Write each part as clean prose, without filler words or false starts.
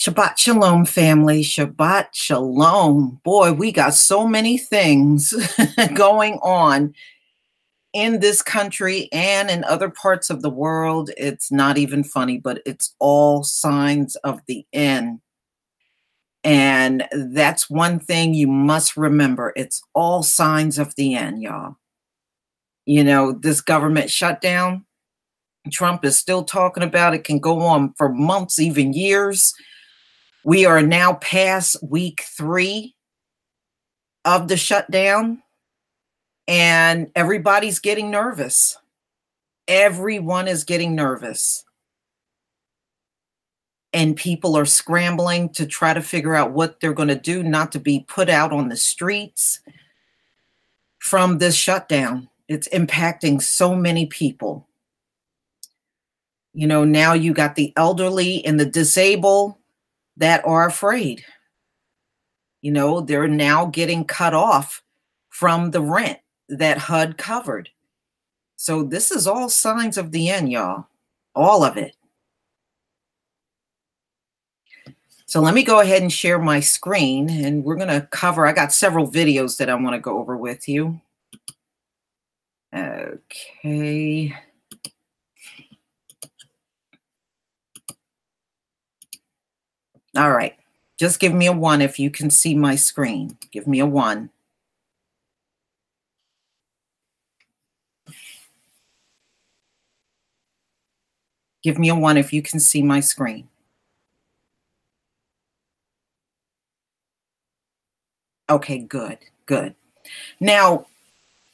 Shabbat Shalom, family. Shabbat Shalom. Boy, we got so many things going on in this country and in other parts of the world, it's not even funny, but it's all signs of the end. And that's one thing you must remember. It's all signs of the end, y'all. You know, this government shutdown, Trump is still talking about it, can go on for months, even years. We are now past week 3 of the shutdown, and everybody's getting nervous. Everyone is getting nervous. And people are scrambling to try to figure out what they're going to do not to be put out on the streets from this shutdown. It's impacting so many people. You know, now you got the elderly and the disabled that are afraid. You know, they're now getting cut off from the rent that HUD covered. So this is all signs of the end, y'all. All of it. So let me go ahead and share my screen, and we're going to cover, I got several videos that I want to go over with you. Okay. All right. Just give me a 1 if you can see my screen. Give me a 1. Give me a 1 if you can see my screen. Okay, good, good. Now,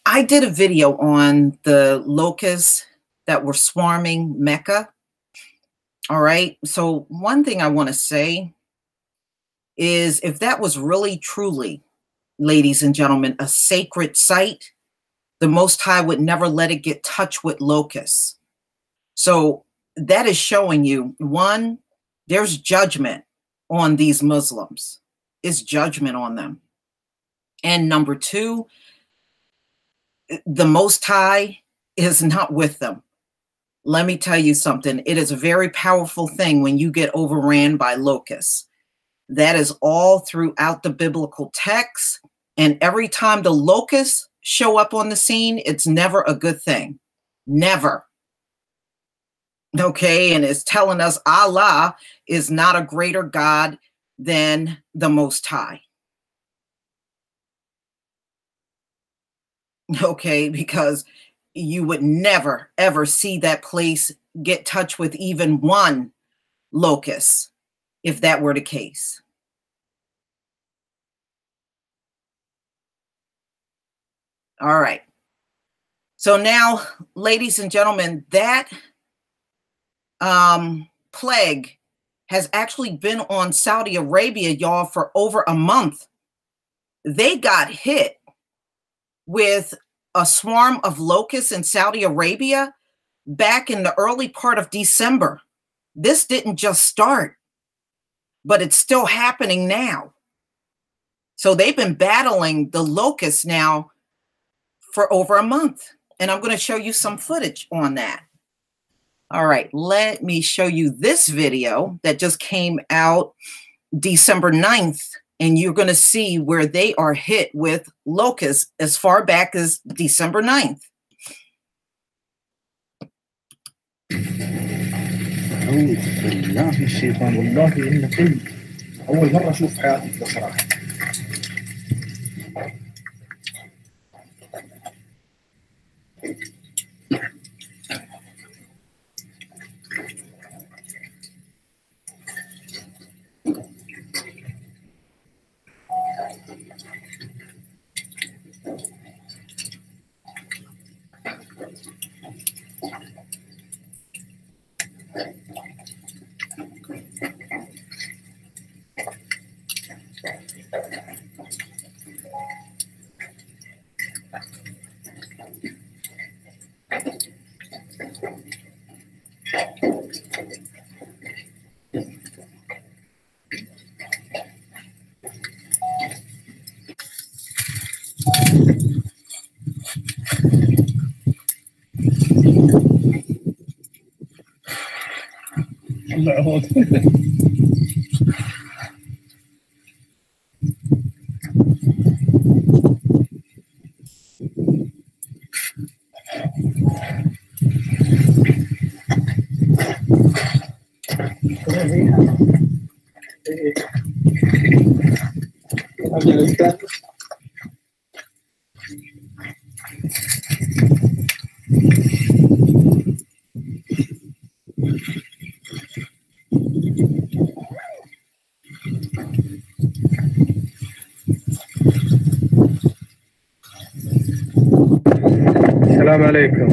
I did a video on the locusts that were swarming Mecca. All right. So one thing I want to say is if that was really, truly, ladies and gentlemen, a sacred site, the Most High would never let it get touched with locusts. So that is showing you, 1, there's judgment on these Muslims. It's judgment on them. And number 2, the Most High is not with them. Let me tell you something. It is a very powerful thing when you get overran by locusts. That is all throughout the biblical text. And every time the locusts show up on the scene, it's never a good thing. Never. Okay. And it's telling us Allah is not a greater God than the Most High. Okay. Because you would never, ever see that place get touched with even one locust if that were the case. All right. So now, ladies and gentlemen, that plague has actually been on Saudi Arabia, y'all, for over a month. They got hit with a swarm of locusts in Saudi Arabia back in the early part of December. This didn't just start, but it's still happening now. So they've been battling the locusts now for over a month. And I'm going to show you some footage on that. All right, let me show you this video that just came out December 9th. And you're going to see where they are hit with locusts as far back as December 9th. أعوذ بالله من الشيطان والله إنه كنت أول مرة أشوف حياتي بصراحة. العهود السلام عليكم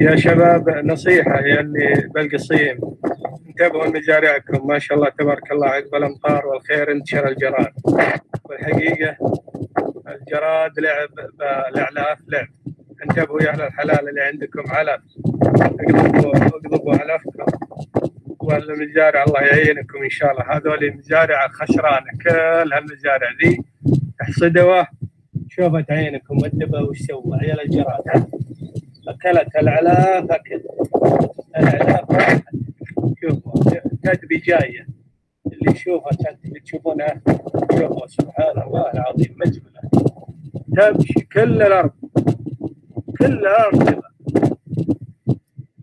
يا شباب. نصيحة يا اللي بالقصيم، انتبهوا لمزارعكم، ما شاء الله تبارك الله، عقب الأمطار والخير انتشر الجراد. والحقيقة الجراد لعب بالأعلاف لعب. انتبهوا يا أهل الحلال اللي عندكم علف، اقضبوا علفكم. والمزارع الله يعينكم إن شاء الله. هذول المزارع خسرانة، كل هالمزارع ذي احصدوه. شوفت عينكم الدبة وش سوى عيال الجراد، أكلت العلاف، أكل العلاف راحت. شوفوا تدبي جاية، اللي يشوفها اللي تشوفونها شوفوا سبحان الله العظيم مجبلة تمشي كل الأرض، كل الأرض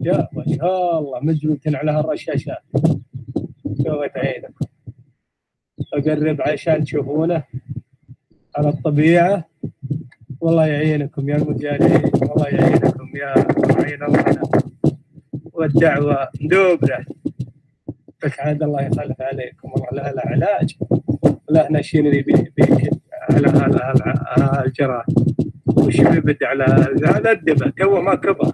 يا ما شاء الله مجبلة على هالرشاشات. شوفت عينكم، أقرب عشان تشوفونه على الطبيعة. والله يعينكم يا المجاهدين، والله يعينكم يا معين الله، والدعوة ندوبنا، بس عاد الله يخلف عليكم. والله لا علاج، لا نشين اللي بيكد على الجراد، وش بيبدأ على الدبة. تو ما كبر،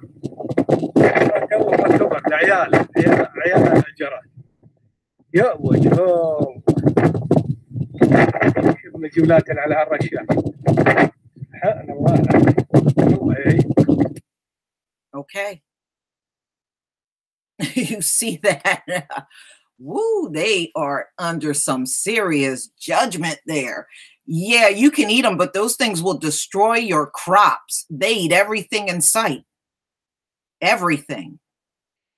تو ما كبر العيال، عيال الجراد يا وجههم مجولات على هالرشاش. سبحان الله الله يعينكم. Okay. You see that? Woo, they are under some serious judgment there. Yeah, you can eat them, but those things will destroy your crops. They eat everything in sight. Everything.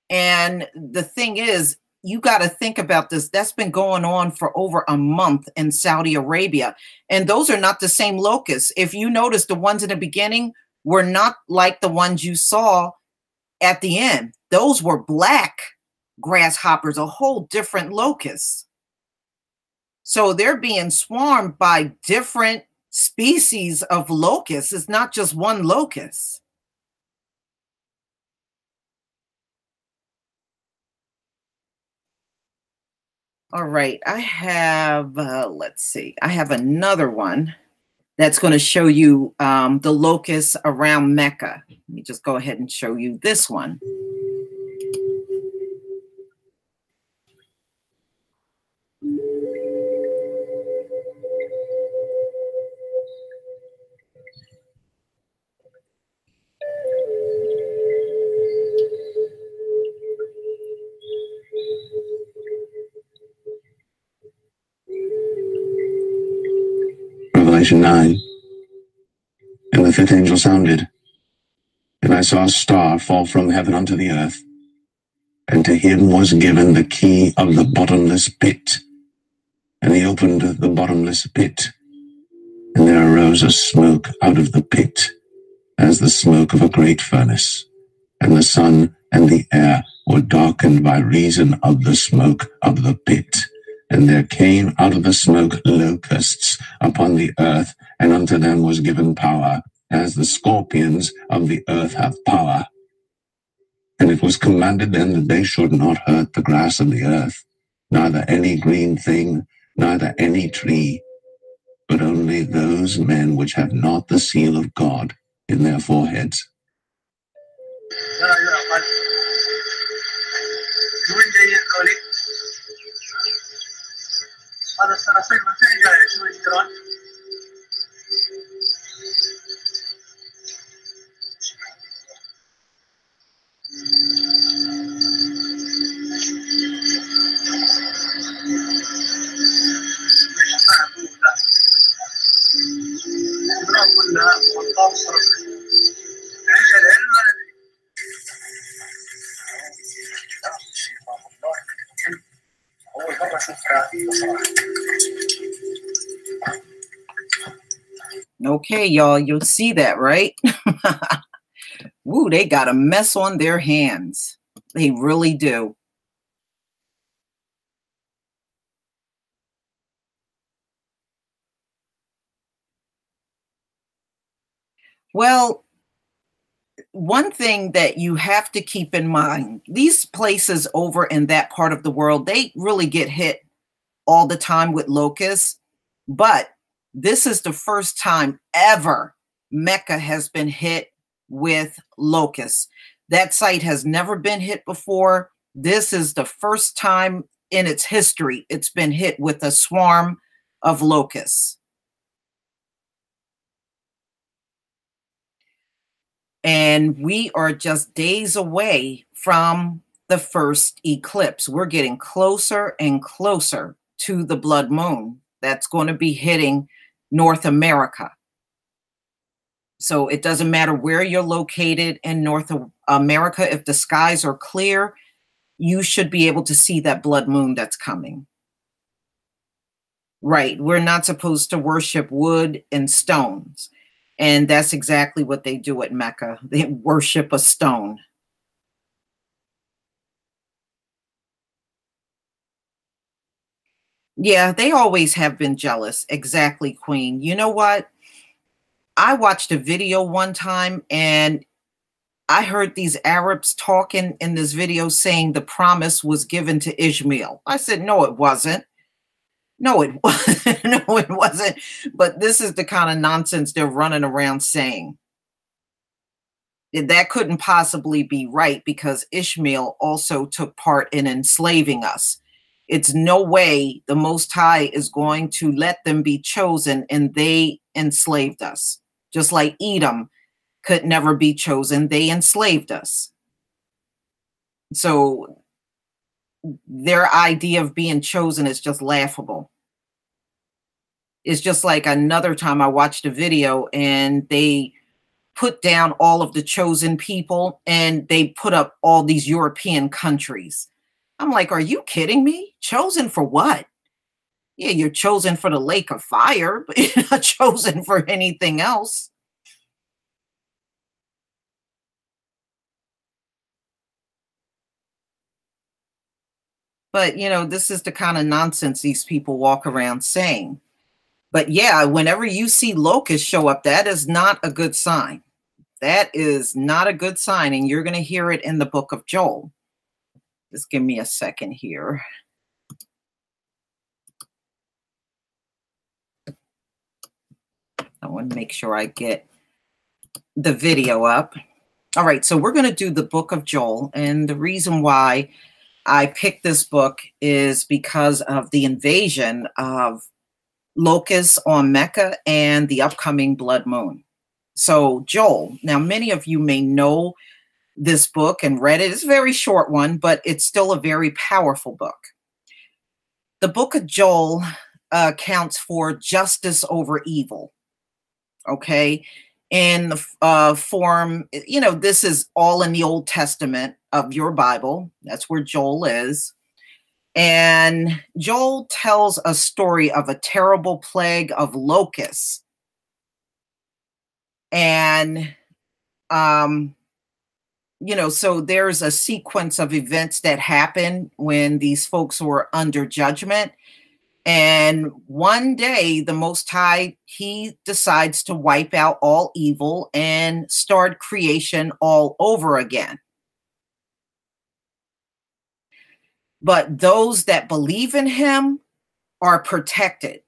And the thing is, you got to think about this. That's been going on for over a month in Saudi Arabia. And those are not the same locusts. If you notice, the ones in the beginning were not like the ones you saw at the end. Those were black grasshoppers, a whole different locust. So they're being swarmed by different species of locusts. It's not just one locust. All right, I have, let's see, I have another one that's going to show you the locusts around Mecca. Let me just go ahead and show you this one. Revelation 9. And the fifth angel sounded, and I saw a star fall from heaven unto the earth, and to him was given the key of the bottomless pit. And he opened the bottomless pit, and there arose a smoke out of the pit, as the smoke of a great furnace. And the sun and the air were darkened by reason of the smoke of the pit. And there came out of the smoke locusts upon the earth, and unto them was given power, as the scorpions of the earth have power. And it was commanded them that they should not hurt the grass of the earth, neither any green thing, neither any tree, but only those men which have not the seal of God in their foreheads. هذا الصراصير من فين جاي؟ شو الجراد؟ مش معقولة. الأمراض كلها والله صرفت. عيش العلم ما ندري. أول مرة أشوف حياتي بصراحة. Okay, y'all, you'll see that, right? Woo, they got a mess on their hands. They really do. Well, one thing that you have to keep in mind, these places over in that part of the world, they really get hit all the time with locusts, but this is the first time ever Mecca has been hit with locusts. That site has never been hit before. This is the first time in its history it's been hit with a swarm of locusts. And we are just days away from the first eclipse. We're getting closer and closer to the blood moon that's going to be hitting North America. So it doesn't matter where you're located in North America. If the skies are clear, you should be able to see that blood moon that's coming. Right. We're not supposed to worship wood and stones. And that's exactly what they do at Mecca. They worship a stone. Yeah, they always have been jealous. Exactly, Queen. You know what? I watched a video one time and I heard these Arabs talking in this video saying the promise was given to Ishmael. I said, no, it wasn't. No, it wasn't. No, it wasn't. But this is the kind of nonsense they're running around saying. That couldn't possibly be right because Ishmael also took part in enslaving us. It's no way the Most High is going to let them be chosen and they enslaved us. Just like Edom could never be chosen, they enslaved us. So their idea of being chosen is just laughable. It's just like another time I watched a video and they put down all of the chosen people and they put up all these European countries. I'm like, are you kidding me? Chosen for what? Yeah, you're chosen for the lake of fire, but you're not chosen for anything else. But, you know, this is the kind of nonsense these people walk around saying. But yeah, whenever you see locusts show up, that is not a good sign. That is not a good sign. And you're going to hear it in the book of Joel. Just give me a second here. I want to make sure I get the video up. All right, so we're going to do the book of Joel. And the reason why I picked this book is because of the invasion of locusts on Mecca and the upcoming blood moon. So Joel, now many of you may know this book and read it. It's a very short one, but it's still a very powerful book. The book of Joel accounts for justice over evil. Okay. In the form, you know, this is all in the Old Testament of your Bible. That's where Joel is. And Joel tells a story of a terrible plague of locusts. And, you know, so there's a sequence of events that happen when these folks were under judgment. And one day, the Most High, he decides to wipe out all evil and start creation all over again. But those that believe in him are protected.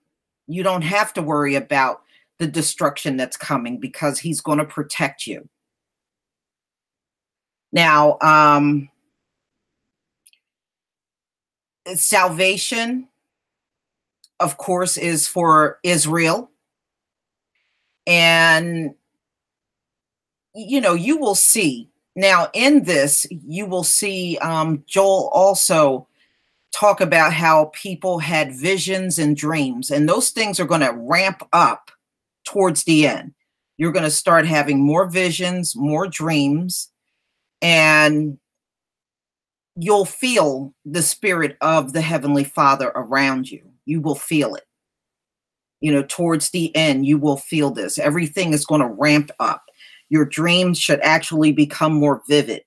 You don't have to worry about the destruction that's coming because he's going to protect you. Now, salvation, of course, is for Israel. And, you know, you will see. Now, in this, you will see Joel also talk about how people had visions and dreams. And those things are going to ramp up towards the end. You're going to start having more visions, more dreams, and you'll feel the spirit of the Heavenly Father around you. You will feel it. You know, towards the end, you will feel this. Everything is going to ramp up. Your dreams should actually become more vivid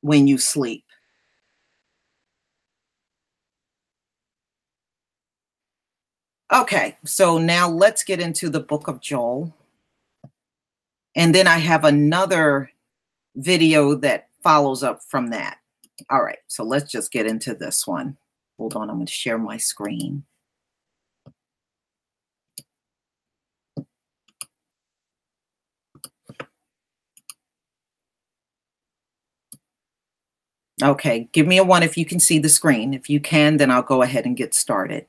when you sleep. Okay, so now let's get into the book of Joel. And then I have another video that follows up from that. All right, so let's just get into this one. Hold on, I'm going to share my screen. Okay, give me a 1 if you can see the screen. If you can, then I'll go ahead and get started.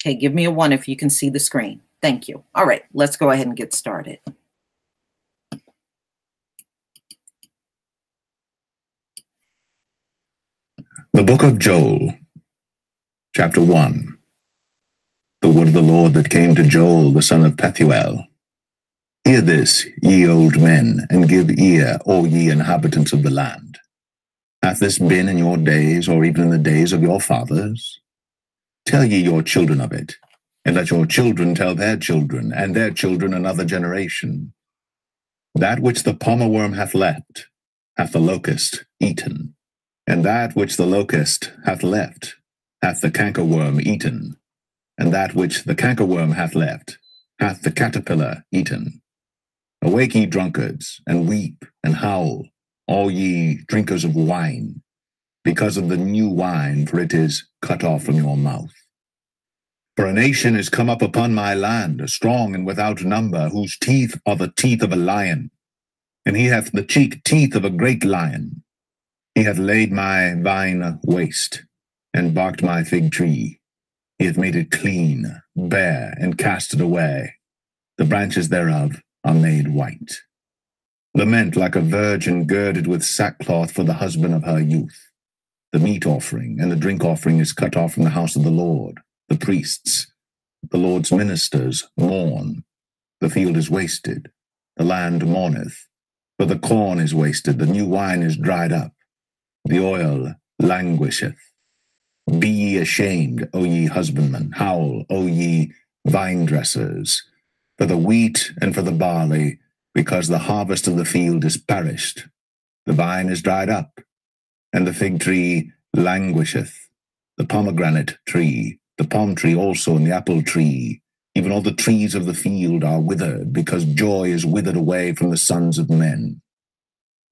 Okay, give me a 1 if you can see the screen. Thank you. All right, let's go ahead and get started. The book of Joel, chapter 1. The word of the Lord that came to Joel, the son of Pethuel. Hear this, ye old men, and give ear, all ye inhabitants of the land. Hath this been in your days, or even in the days of your fathers? Tell ye your children of it, and let your children tell their children, and their children another generation. That which the palmer worm hath left, hath the locust eaten, and that which the locust hath left, hath the cankerworm eaten, and that which the cankerworm hath left, hath the caterpillar eaten. Awake, ye drunkards, and weep, and howl, all ye drinkers of wine, because of the new wine, for it is cut off from your mouth. For a nation is come up upon my land, strong and without number, whose teeth are the teeth of a lion, and he hath the cheek teeth of a great lion. He hath laid my vine waste, and barked my fig tree. He hath made it clean, bare, and cast it away. The branches thereof are made white. Lament like a virgin girded with sackcloth for the husband of her youth. The meat offering and the drink offering is cut off from the house of the Lord. The priests, the Lord's ministers, mourn. The field is wasted, the land mourneth. For the corn is wasted, the new wine is dried up, the oil languisheth. Be ye ashamed, O ye husbandmen, howl, O ye vine dressers, for the wheat and for the barley, because the harvest of the field is perished. The vine is dried up, and the fig tree languisheth, the pomegranate tree, the palm tree also, and the apple tree, even all the trees of the field are withered, because joy is withered away from the sons of men.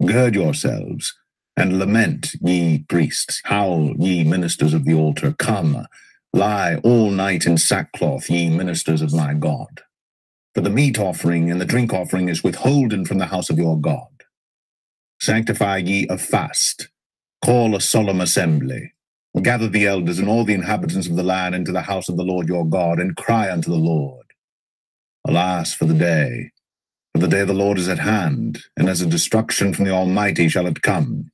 Gird yourselves, and lament, ye priests, howl, ye ministers of the altar, come, lie all night in sackcloth, ye ministers of my God. For the meat offering and the drink offering is withholden from the house of your God. Sanctify ye a fast, call a solemn assembly, gather the elders and all the inhabitants of the land into the house of the Lord your God, and cry unto the Lord. Alas for the day of the Lord is at hand, and as a destruction from the Almighty shall it come.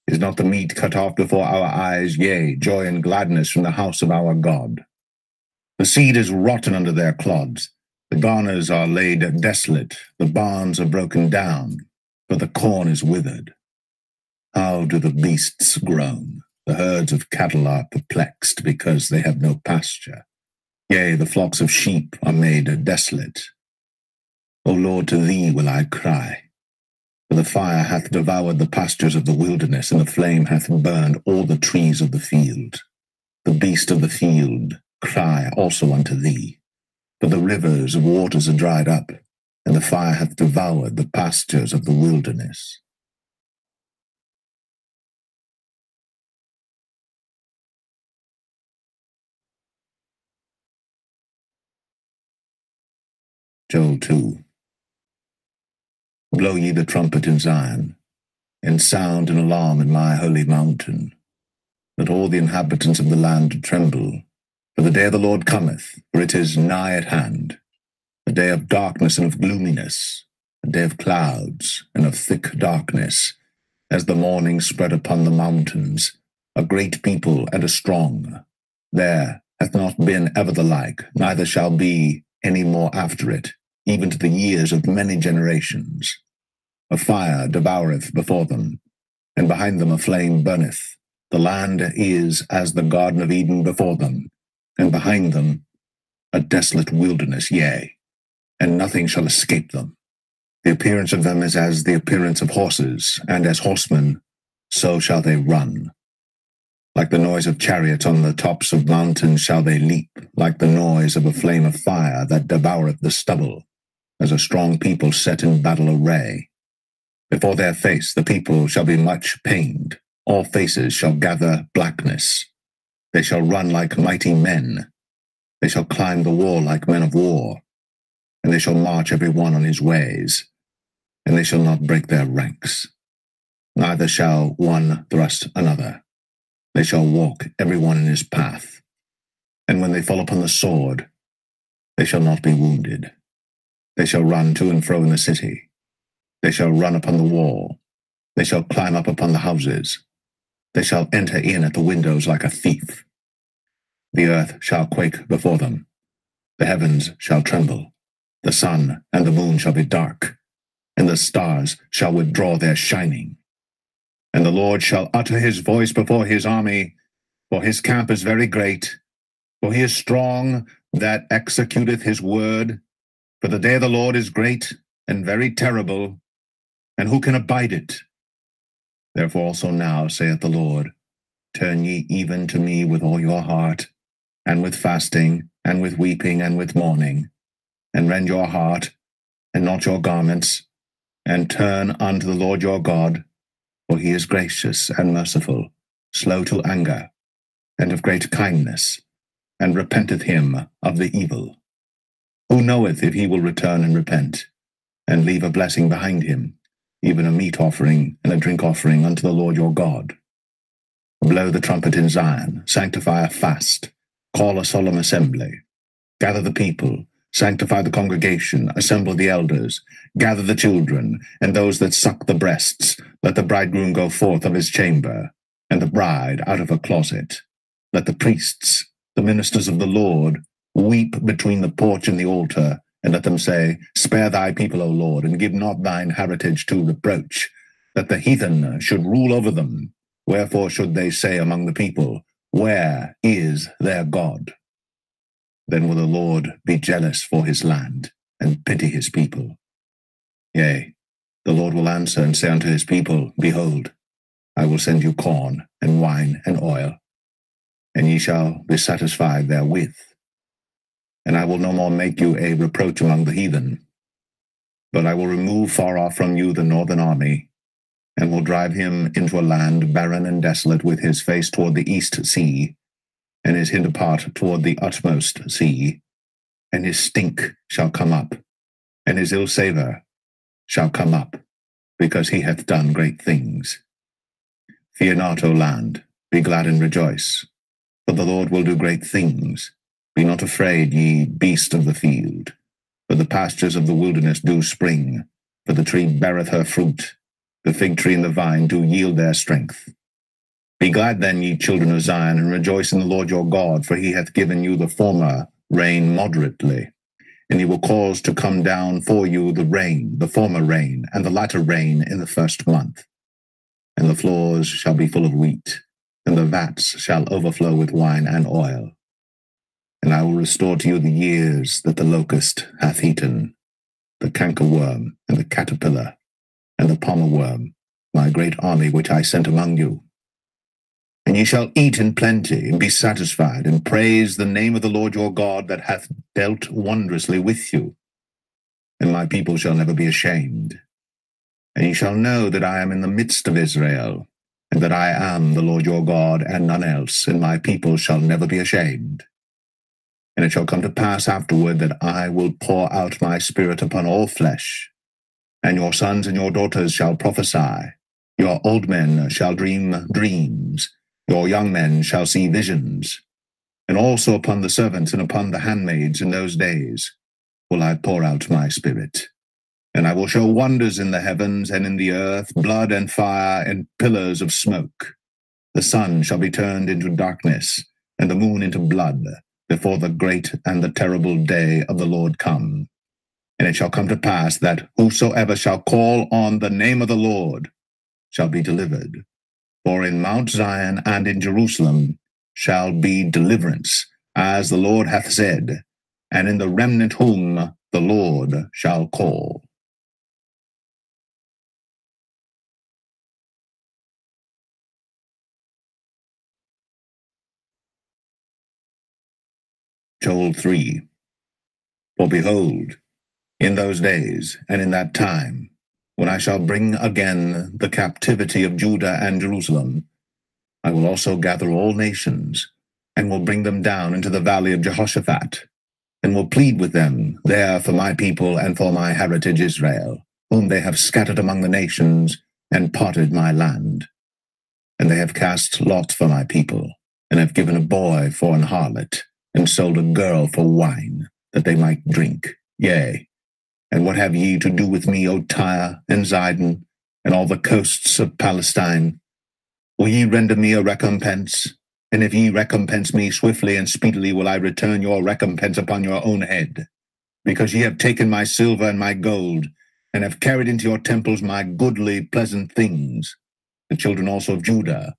Is not the meat cut off before our eyes, yea, joy and gladness from the house of our God? The seed is rotten under their clods, the garners are laid desolate, the barns are broken down, for the corn is withered. How do the beasts groan? The herds of cattle are perplexed, because they have no pasture. Yea, the flocks of sheep are made desolate. O Lord, to thee will I cry. For the fire hath devoured the pastures of the wilderness, and the flame hath burned all the trees of the field. The beast of the field cry also unto thee. For the rivers of waters are dried up, and the fire hath devoured the pastures of the wilderness. Joel 2. Blow ye the trumpet in Zion, and sound an alarm in my holy mountain. Let all the inhabitants of the land tremble, for the day of the Lord cometh, for it is nigh at hand, a day of darkness and of gloominess, a day of clouds and of thick darkness, as the morning spread upon the mountains, a great people and a strong. There hath not been ever the like, neither shall be any more after it, even to the years of many generations. A fire devoureth before them, and behind them a flame burneth. The land is as the Garden of Eden before them, and behind them a desolate wilderness, yea, and nothing shall escape them. The appearance of them is as the appearance of horses, and as horsemen, so shall they run. Like the noise of chariots on the tops of mountains shall they leap, like the noise of a flame of fire that devoureth the stubble, as a strong people set in battle array. Before their face the people shall be much pained, all faces shall gather blackness. They shall run like mighty men, they shall climb the wall like men of war, and they shall march every one on his ways, and they shall not break their ranks. Neither shall one thrust another. They shall walk every one in his path. And when they fall upon the sword, they shall not be wounded. They shall run to and fro in the city. They shall run upon the wall. They shall climb up upon the houses. They shall enter in at the windows like a thief. The earth shall quake before them. The heavens shall tremble. The sun and the moon shall be dark, and the stars shall withdraw their shining. And the Lord shall utter his voice before his army, for his camp is very great, for he is strong that executeth his word. For the day of the Lord is great and very terrible, and who can abide it? Therefore also now, saith the Lord, turn ye even to me with all your heart, and with fasting, and with weeping, and with mourning, and rend your heart, and not your garments, and turn unto the Lord your God, for he is gracious and merciful, slow to anger, and of great kindness, and repenteth him of the evil. Who knoweth if he will return and repent, and leave a blessing behind him, even a meat offering and a drink offering unto the Lord your God? Blow the trumpet in Zion, sanctify a fast, call a solemn assembly, gather the people, sanctify the congregation, assemble the elders, gather the children, and those that suck the breasts. Let the bridegroom go forth of his chamber, and the bride out of her closet. Let the priests, the ministers of the Lord, weep between the porch and the altar, and let them say, spare thy people, O Lord, and give not thine heritage to reproach, that the heathen should rule over them. Wherefore should they say among the people, where is their God? Then will the Lord be jealous for his land, and pity his people. Yea, the Lord will answer and say unto his people, behold, I will send you corn, and wine, and oil, and ye shall be satisfied therewith. And I will no more make you a reproach among the heathen, but I will remove far off from you the northern army, and will drive him into a land barren and desolate, with his face toward the east sea, and his hinder part toward the utmost sea. And his stink shall come up, and his ill savour shall come up, because he hath done great things. Fear not, O land, be glad and rejoice, for the Lord will do great things. Be not afraid, ye beasts of the field, for the pastures of the wilderness do spring, for the tree beareth her fruit, the fig tree and the vine do yield their strength. Be glad then, ye children of Zion, and rejoice in the Lord your God, for he hath given you the former rain moderately, and he will cause to come down for you the rain, the former rain, and the latter rain in the first month. And the floors shall be full of wheat, and the vats shall overflow with wine and oil. And I will restore to you the years that the locust hath eaten, the cankerworm, and the caterpillar, and the palmer worm, my great army which I sent among you. And ye shall eat in plenty, and be satisfied, and praise the name of the Lord your God, that hath dealt wondrously with you. And my people shall never be ashamed. And ye shall know that I am in the midst of Israel, and that I am the Lord your God, and none else, and my people shall never be ashamed. And it shall come to pass afterward that I will pour out my spirit upon all flesh, and your sons and your daughters shall prophesy, your old men shall dream dreams, your young men shall see visions, and also upon the servants and upon the handmaids in those days will I pour out my spirit. And I will show wonders in the heavens and in the earth, blood and fire and pillars of smoke. The sun shall be turned into darkness, and the moon into blood, before the great and the terrible day of the Lord come. And it shall come to pass that whosoever shall call on the name of the Lord shall be delivered. For in Mount Zion and in Jerusalem shall be deliverance, as the Lord hath said, and in the remnant whom the Lord shall call. Joel 3. For behold, in those days and in that time, when I shall bring again the captivity of Judah and Jerusalem, I will also gather all nations, and will bring them down into the valley of Jehoshaphat, and will plead with them there for my people and for my heritage Israel, whom they have scattered among the nations, and parted my land. And they have cast lot for my people, and have given a boy for an harlot, and sold a girl for wine, that they might drink. Yea, and what have ye to do with me, O Tyre and Zidon, and all the coasts of Palestine? Will ye render me a recompense? And if ye recompense me swiftly and speedily, will I return your recompense upon your own head? Because ye have taken my silver and my gold, and have carried into your temples my goodly, pleasant things. The children also of Judah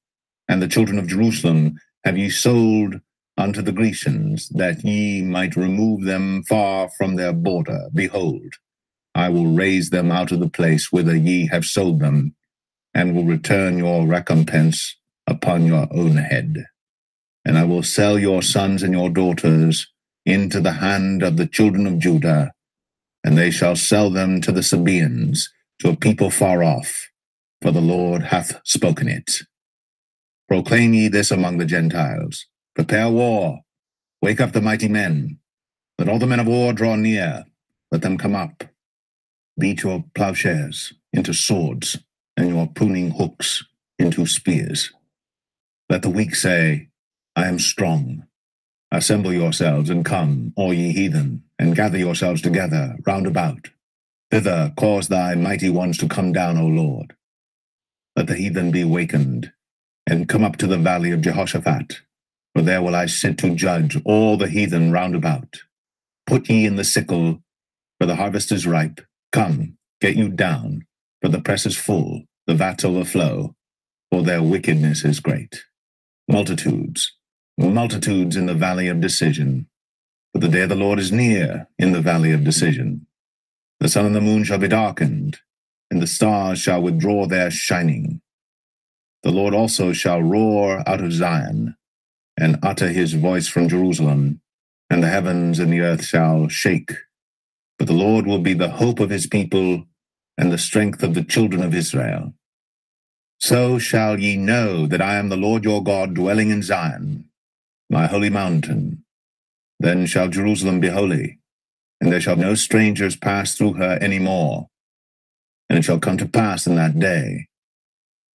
and the children of Jerusalem have ye sold unto the Grecians, that ye might remove them far from their border. Behold, I will raise them out of the place whither ye have sold them, and will return your recompense upon your own head. And I will sell your sons and your daughters into the hand of the children of Judah, and they shall sell them to the Sabaeans, to a people far off, for the Lord hath spoken it. Proclaim ye this among the Gentiles. Prepare war. Wake up the mighty men. Let all the men of war draw near. Let them come up. Beat your plowshares into swords, and your pruning hooks into spears. Let the weak say, I am strong. Assemble yourselves and come, all ye heathen, and gather yourselves together round about. Thither cause thy mighty ones to come down, O Lord. Let the heathen be wakened, and come up to the valley of Jehoshaphat, for there will I sit to judge all the heathen round about. Put ye in the sickle, for the harvest is ripe. Come, get you down, for the press is full, the vats overflow, for their wickedness is great. Multitudes, multitudes in the valley of decision. For the day of the Lord is near in the valley of decision. The sun and the moon shall be darkened, and the stars shall withdraw their shining. The Lord also shall roar out of Zion, and utter his voice from Jerusalem, and the heavens and the earth shall shake. But the Lord will be the hope of his people, and the strength of the children of Israel. So shall ye know that I am the Lord your God, dwelling in Zion, my holy mountain. Then shall Jerusalem be holy, and there shall no strangers pass through her any more. And it shall come to pass in that day,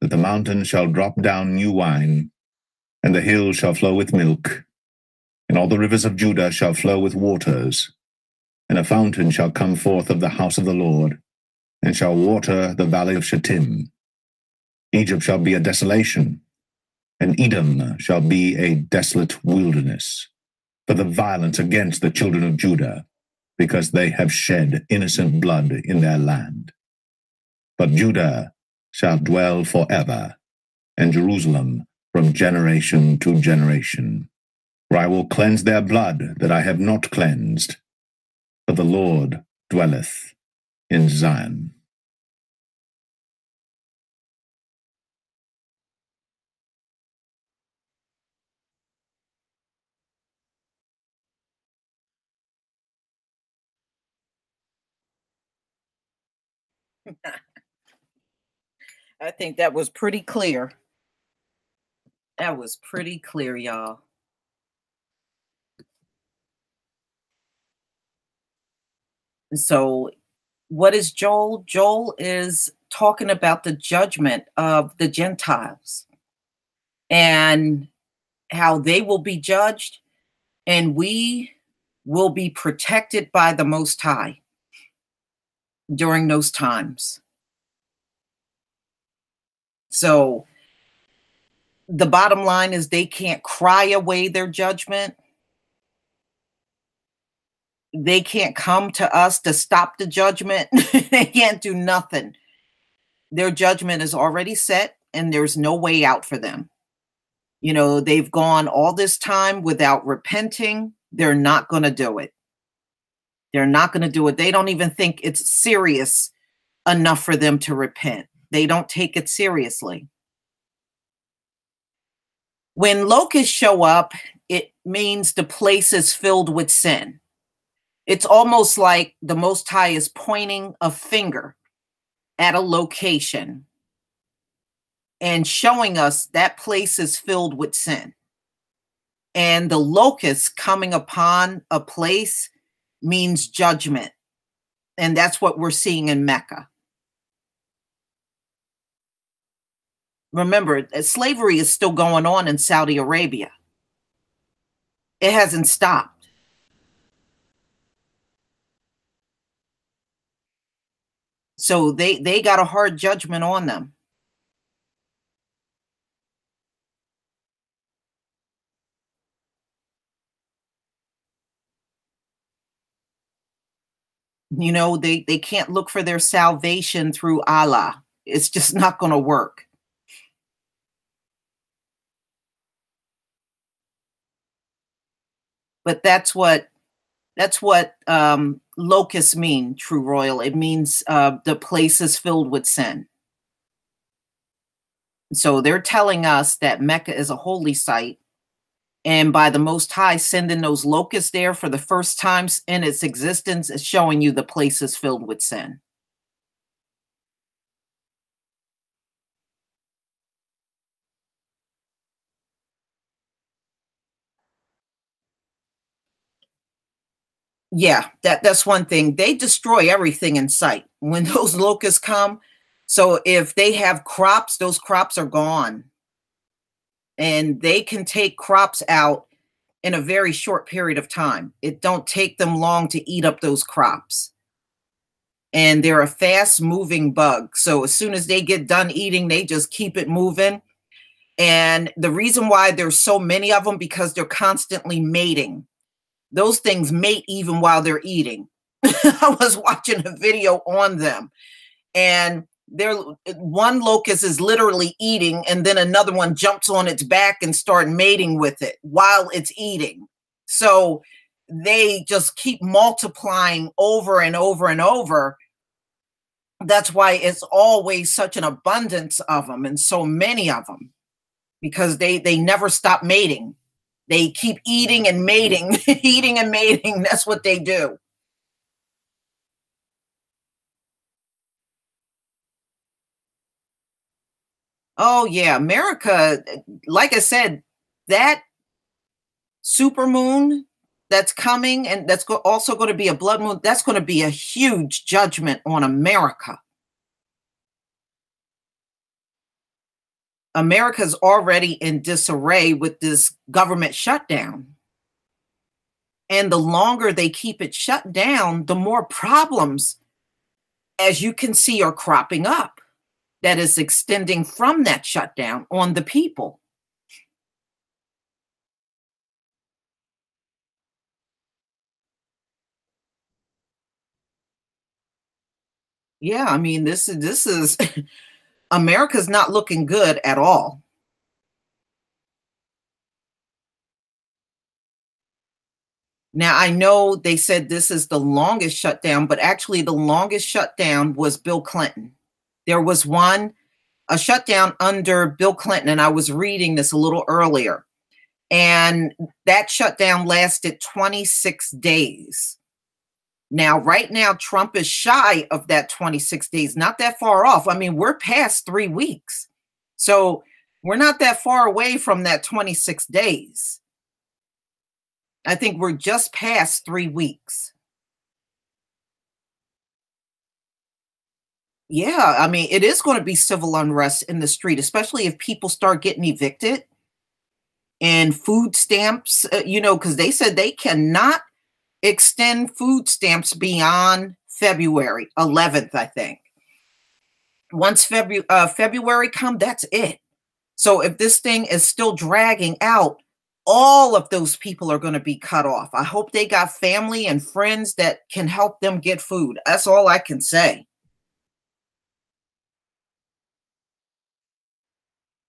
that the mountains shall drop down new wine, and the hills shall flow with milk, and all the rivers of Judah shall flow with waters, and a fountain shall come forth of the house of the Lord, and shall water the valley of Shittim. Egypt shall be a desolation, and Edom shall be a desolate wilderness, for the violence against the children of Judah, because they have shed innocent blood in their land. But Judah shall dwell forever, and Jerusalem from generation to generation. For I will cleanse their blood that I have not cleansed, for the Lord dwelleth in Zion. I think that was pretty clear. That was pretty clear, y'all. So what is Joel? Joel is talking about the judgment of the Gentiles and how they will be judged, and we will be protected by the Most High during those times. So the bottom line is they can't cry away their judgment. They can't come to us to stop the judgment. They can't do nothing. Their judgment is already set, and there's no way out for them. You know, they've gone all this time without repenting. They're not going to do it. They're not going to do it. They don't even think it's serious enough for them to repent. They don't take it seriously. When locusts show up it means the place is filled with sin. It's almost like the Most High is pointing a finger at a location and showing us that place is filled with sin. And the locust coming upon a place means judgment. And that's what we're seeing in Mecca. Remember, slavery is still going on in Saudi Arabia. It hasn't stopped. So they got a hard judgment on them. You know, they can't look for their salvation through Allah. It's just not going to work. But that's what locusts mean, True Royal. It means the place is filled with sin. So they're telling us that Mecca is a holy site, and by the Most High sending those locusts there for the first time in its existence is showing you the place is filled with sin. Yeah, that's one thing. They destroy everything in sight when those locusts come. So if they have crops, those crops are gone. And they can take crops out in a very short period of time. It don't take them long to eat up those crops. And they're a fast moving bug. So as soon as they get done eating, they just keep it moving. And the reason why there's so many of them, because they're constantly mating. Those things mate even while they're eating. I was watching a video on them, and one locust is literally eating, and then another one jumps on its back and start mating with it while it's eating. So they just keep multiplying over and over and over. That's why it's always such an abundance of them and so many of them, because they never stop mating. They keep eating and mating, eating and mating. That's what they do. Oh, yeah. America, like I said, that super moon that's coming, and that's also going to be a blood moon, that's going to be a huge judgment on America. America's already in disarray with this government shutdown. And the longer they keep it shut down, the more problems, as you can see, are cropping up that is extending from that shutdown on the people. Yeah, I mean, this is America's not looking good at all. Now, I know they said this is the longest shutdown, but actually the longest shutdown was Bill Clinton. There was a shutdown under Bill Clinton, and I was reading this a little earlier, and that shutdown lasted 26 days. Now, right now, Trump is shy of that 26 days, not that far off. I mean, we're past 3 weeks. So we're not that far away from that 26 days. I think we're just past 3 weeks. Yeah, I mean, it is going to be civil unrest in the street, especially if people start getting evicted and food stamps, because they said they cannot extend food stamps beyond February 11th, I think. Once February come, that's it. So if this thing is still dragging out, all of those people are going to be cut off. I hope they got family and friends that can help them get food. That's all I can say.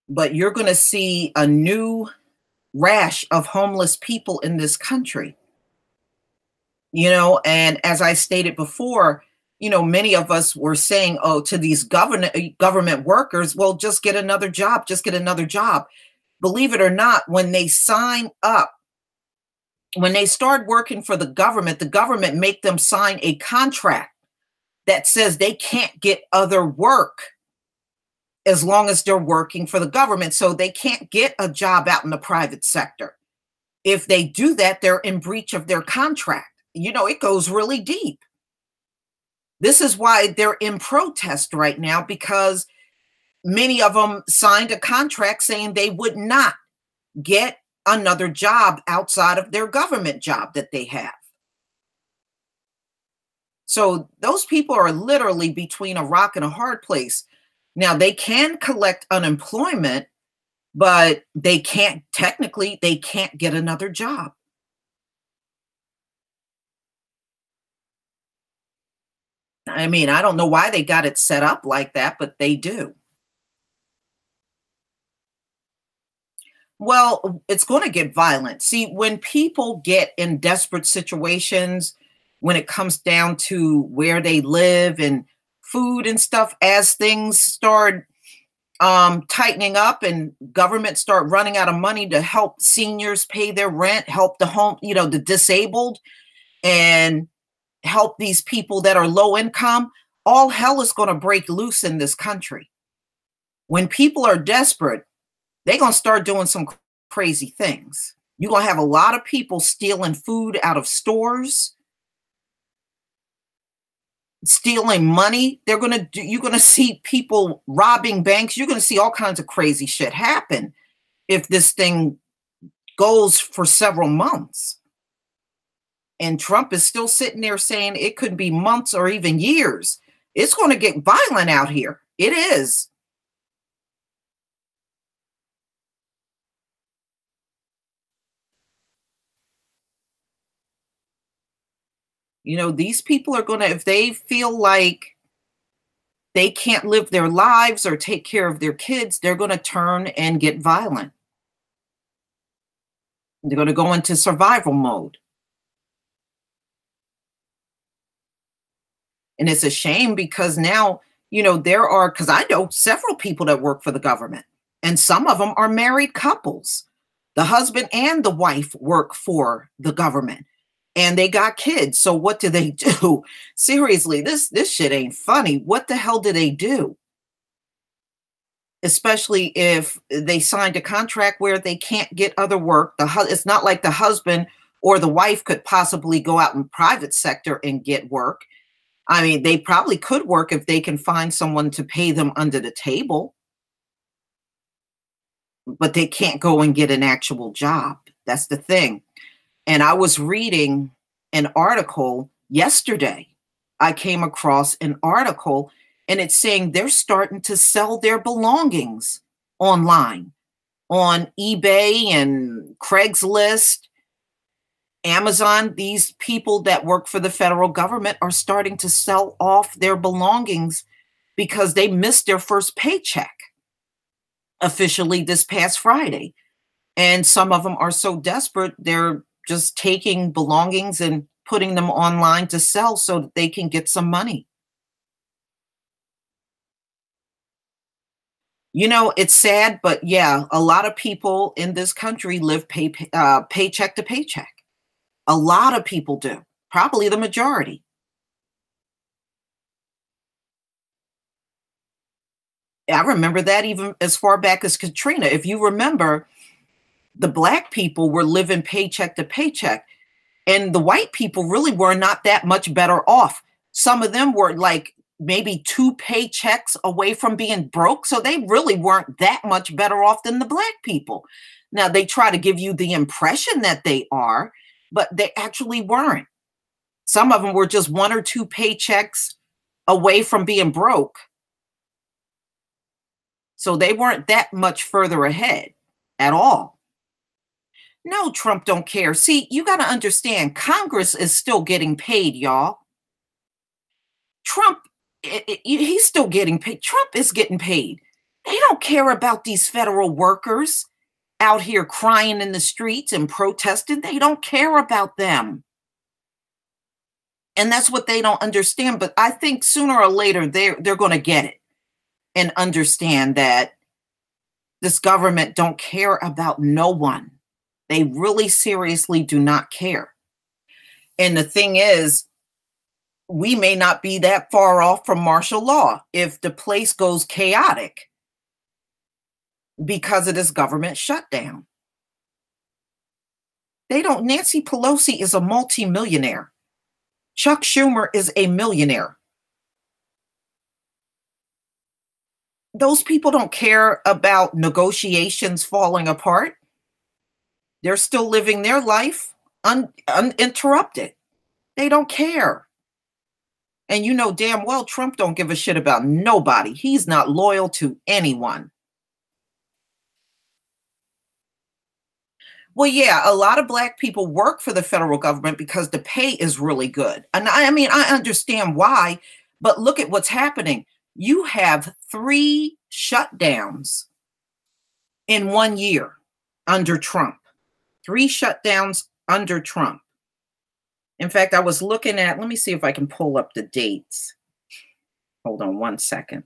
But you're going to see a new rash of homeless people in this country. And as I stated before, many of us were saying, oh, to these government workers, well, just get another job, just get another job. Believe it or not, when they sign up when they start working for the government make them sign a contract that says they can't get other work as long as they're working for the government. So they can't get a job out in the private sector. If they do that, they're in breach of their contract. You know, it goes really deep. This is why they're in protest right now, because many of them signed a contract saying they would not get another job outside of their government job that they have. So those people are literally between a rock and a hard place. Now, they can collect unemployment, but they can't, technically, they can't get another job. I mean, I don't know why they got it set up like that, but they do. Well, it's going to get violent. See, when people get in desperate situations, when it comes down to where they live and food and stuff, as things start tightening up and government start running out of money to help seniors pay their rent, help the home, you know, the disabled, and help these people that are low income, all hell is going to break loose in this country. When people are desperate, they're going to start doing some crazy things. You're going to have a lot of people stealing food out of stores, stealing money. You're going to see people robbing banks. You're going to see all kinds of crazy shit happen if this thing goes for several months. And Trump is still sitting there saying it could be months or even years. It's going to get violent out here. It is. You know, these people are going to, if they feel like they can't live their lives or take care of their kids, they're going to turn and get violent. They're going to go into survival mode. And it's a shame because now, you know, there are, because I know several people that work for the government, and some of them are married couples. The husband and the wife work for the government, and they got kids. So what do they do? Seriously, this shit ain't funny. What the hell do they do? Especially if they signed a contract where they can't get other work. It's not like the husband or the wife could possibly go out in private sector and get work. I mean, they probably could work if they can find someone to pay them under the table, but they can't go and get an actual job. That's the thing. And I was reading an article yesterday. I came across an article, and it's saying they're starting to sell their belongings online on eBay and Craigslist, Amazon. These people that work for the federal government are starting to sell off their belongings because they missed their first paycheck officially this past Friday. And some of them are so desperate, they're just taking belongings and putting them online to sell so that they can get some money. You know, it's sad, but yeah, a lot of people in this country live paycheck to paycheck. A lot of people do, probably the majority. I remember that even as far back as Katrina. If you remember, the Black people were living paycheck to paycheck, and the white people really were not that much better off. Some of them were like maybe 2 paychecks away from being broke, so they really weren't that much better off than the Black people. Now, they try to give you the impression that they are, but they actually weren't. Some of them were just 1 or 2 paychecks away from being broke. So they weren't that much further ahead at all. No, Trump don't care. See, you got to understand, Congress is still getting paid, y'all. Trump, he's still getting paid. Trump is getting paid. They don't care about these federal workers out here crying in the streets and protesting. They don't care about them. And that's what they don't understand. But I think sooner or later, they're going to get it and understand that this government don't care about no one. They really seriously do not care. And the thing is, we may not be that far off from martial law if the place goes chaotic because of this government shutdown. Nancy Pelosi is a multimillionaire. Chuck Schumer is a millionaire. Those people don't care about negotiations falling apart. They're still living their life uninterrupted. They don't care. And you know damn well Trump don't give a shit about nobody. He's not loyal to anyone. Well, yeah, a lot of Black people work for the federal government because the pay is really good. And I mean, I understand why, but look at what's happening. You have 3 shutdowns in 1 year under Trump. 3 shutdowns under Trump. In fact, I was looking at, let me see if I can pull up the dates. Hold on one second.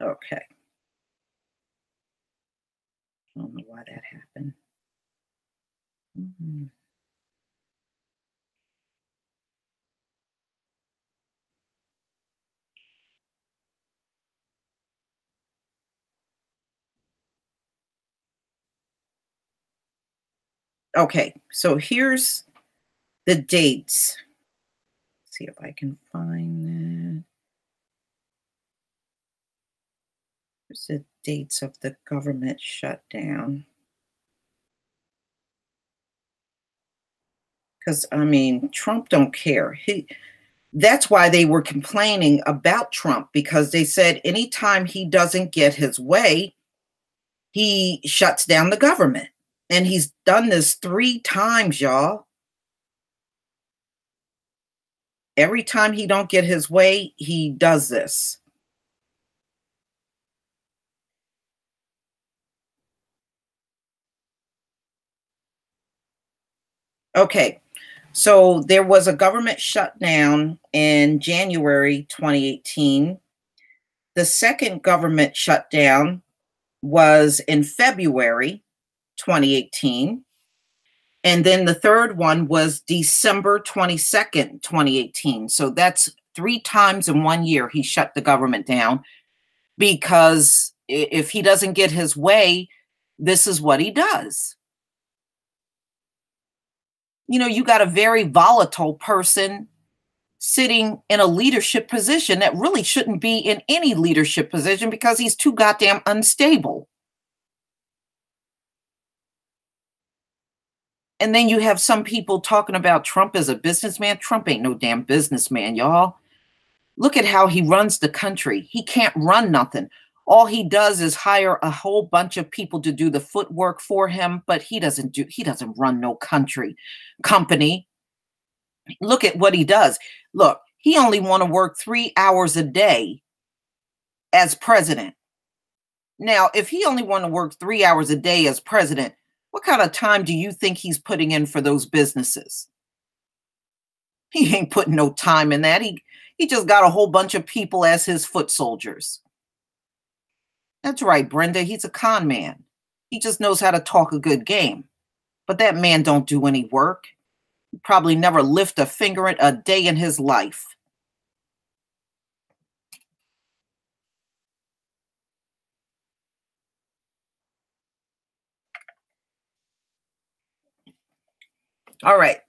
Okay. I don't know why that happened. Okay, so here's the dates. Let's see if I can find that. Here's the dates of the government shutdown. Because, I mean, Trump don't care. That's why they were complaining about Trump, because they said anytime he doesn't get his way, he shuts down the government. And he's done this 3 times, y'all. Every time he don't get his way, he does this. Okay, so there was a government shutdown in January 2018. The second government shutdown was in February 2018. And then the third one was December 22nd, 2018. So that's 3 times in 1 year he shut the government down, because if he doesn't get his way, this is what he does. You know, you got a very volatile person sitting in a leadership position that really shouldn't be in any leadership position because he's too goddamn unstable. And then you have some people talking about Trump as a businessman. Trump ain't no damn businessman, y'all. Look at how he runs the country. He can't run nothing. All he does is hire a whole bunch of people to do the footwork for him, but he doesn't run no company. Look at what he does. Look, he only want to work 3 hours a day as president. Now, if he only want to work 3 hours a day as president, what kind of time do you think he's putting in for those businesses? He ain't putting no time in that. He just got a whole bunch of people as his foot soldiers. That's right, Brenda. He's a con man. He just knows how to talk a good game. But that man don't do any work. He probably never lift a finger a day in his life. All right.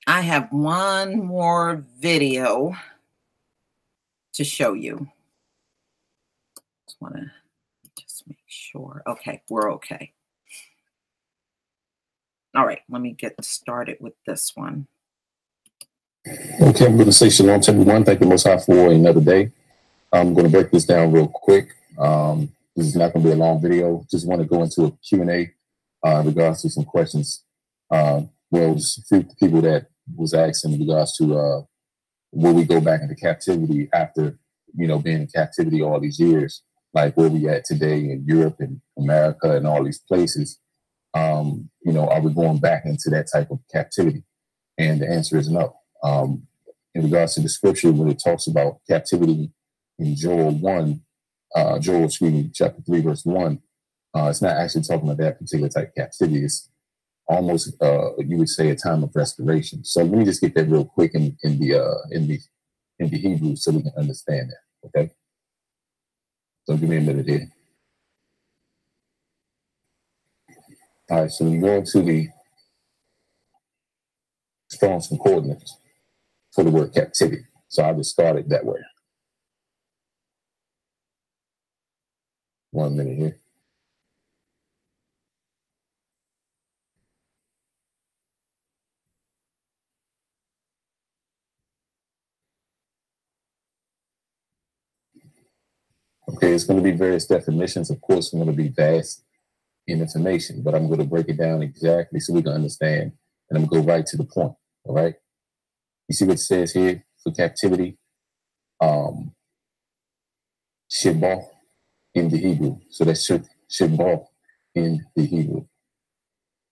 I have one more video to show you. Just want to make sure. Okay, we're okay. All right, let me get started with this one. Okay, I'm going to say shalom to everyone. Thank you, Most High, for another day. I'm going to break this down real quick. This is not going to be a long video. Just want to go into a Q&A in regards to some questions. Well, just a few people that was asking in regards to will we go back into captivity after, being in captivity all these years, like where we at today in Europe and America and all these places. You know, are we going back into that type of captivity? And the answer is no. In regards to the scripture, when it talks about captivity in Joel, chapter 3, verse 1, it's not actually talking about that particular type of captivity. It's almost, you would say, a time of restoration. So let me just get that real quick in the Hebrew so we can understand that. Okay. So give me a minute here. All right. So we go into the Strong's Concordance for the word captivity. So I'll just start it that way. 1 minute here. Okay, it's going to be various definitions. Of course, it's going to be vast in information, but I'm going to break it down exactly so we can understand. And I'm going to go right to the point. All right. You see what it says here for captivity? Shibah in the Hebrew. So that's Shibah in the Hebrew,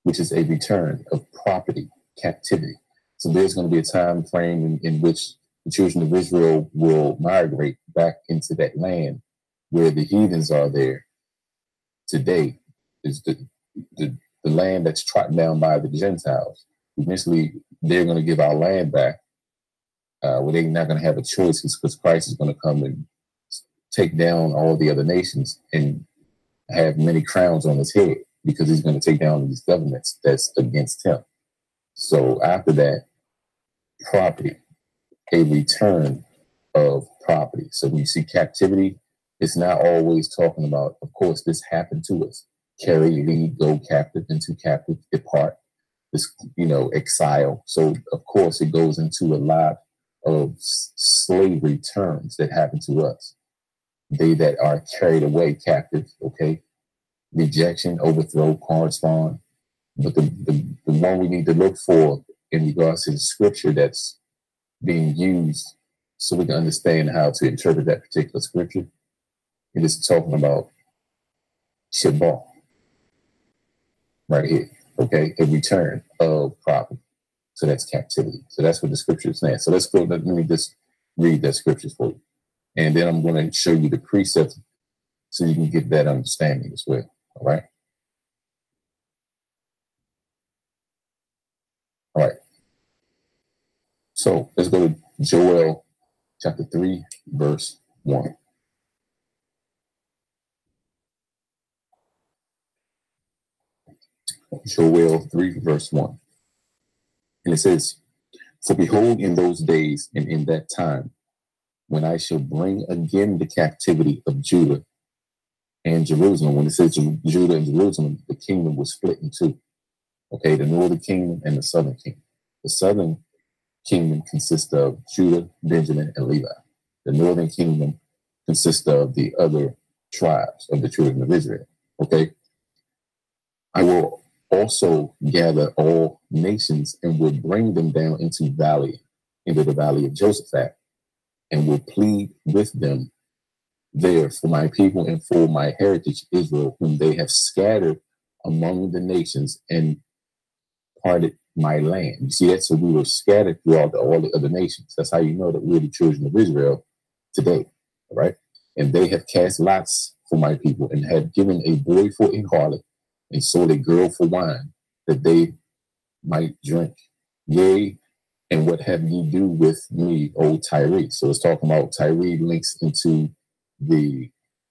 which is a return of property, captivity. So there's going to be a time frame in which the children of Israel will migrate back into that land where the heathens are there today. Is the land that's trodden down by the Gentiles. Eventually, they're going to give our land back. Where they're not going to have a choice because Christ is going to come and take down all the other nations and have many crowns on his head because he's going to take down these governments that's against him. So after that, property, a return of property. So when you see captivity, it's not always talking about, of course, this happened to us. Carry, lead, go captive, into captive, depart, this, exile. So of course it goes into a lot of slavery terms that happen to us. They that are carried away captive, okay? Rejection, overthrow, correspond. But the one we need to look for in regards to the scripture that's being used so we can understand how to interpret that particular scripture, it is talking about Shibah right here, okay? A return of property. So that's captivity. So that's what the scripture is saying. So let's go, let me just read that scripture for you. And then I'm going to show you the precept so you can get that understanding as well. All right. All right. So let's go to Joel chapter 3, verse 1. Joel 3, verse 1. And it says, "For behold, in those days and in that time, when I shall bring again the captivity of Judah and Jerusalem." When it says Judah and Jerusalem, the kingdom was split in two. Okay, the northern kingdom and the southern kingdom. The southern kingdom consists of Judah, Benjamin, and Levi. The northern kingdom consists of the other tribes of the children of Israel. Okay, I will also gather all nations and will bring them down into the valley of Josaphat, and will plead with them there for my people and for my heritage Israel, whom they have scattered among the nations and parted my land. You see that? So we were scattered throughout all the other nations. That's how you know that we're the children of Israel today, all right? And they have cast lots for my people and have given a boy for a harlot and sold a girl for wine, that they might drink. Yea, and what have ye do with me, O Tyre? So it's talking about Tyre links into you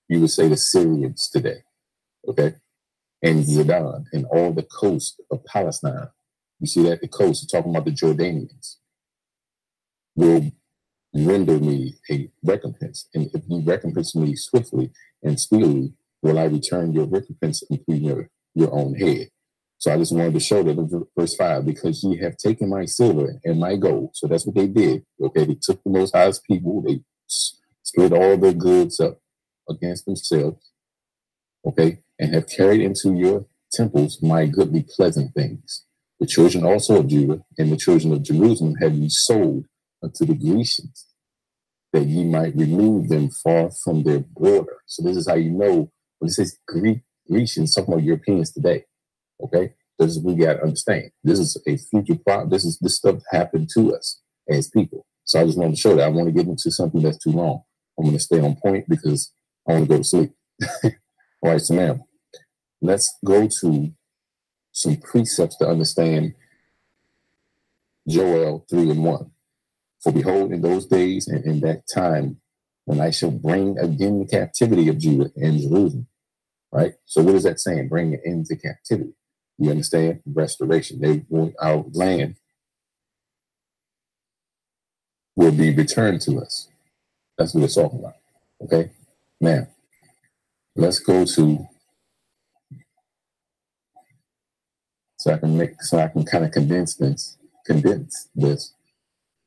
would say the Syrians today, okay? And Zidon and all the coast of Palestine. You see that the coast, it's talking about the Jordanians, will render me a recompense. And if you recompense me swiftly and speedily, will I return your recompense into your own head. So I just wanted to show that in verse 5, because ye have taken my silver and my gold. So that's what they did. Okay, they took the Most High's people, they split all their goods up against themselves, okay, and have carried into your temples my goodly pleasant things. The children also of Judah and the children of Jerusalem have ye sold unto the Grecians, that ye might remove them far from their border. So this is how you know when it says Grecians, talking about Europeans today. Okay, this is, we got to understand. This is a future problem. This stuff happened to us as people. So I just wanted to show that. I want to get into something that's too long. I'm going to stay on point because I want to go to sleep. All right, so now let's go to some precepts to understand Joel 3:1. For behold, in those days and in that time, when I shall bring again the captivity of Judah and Jerusalem. Right? So what is that saying? Bring it into captivity. You understand? Restoration. They want our land will be returned to us. That's what it's talking about. Okay? Now, let's go to, so I can kind of condense this.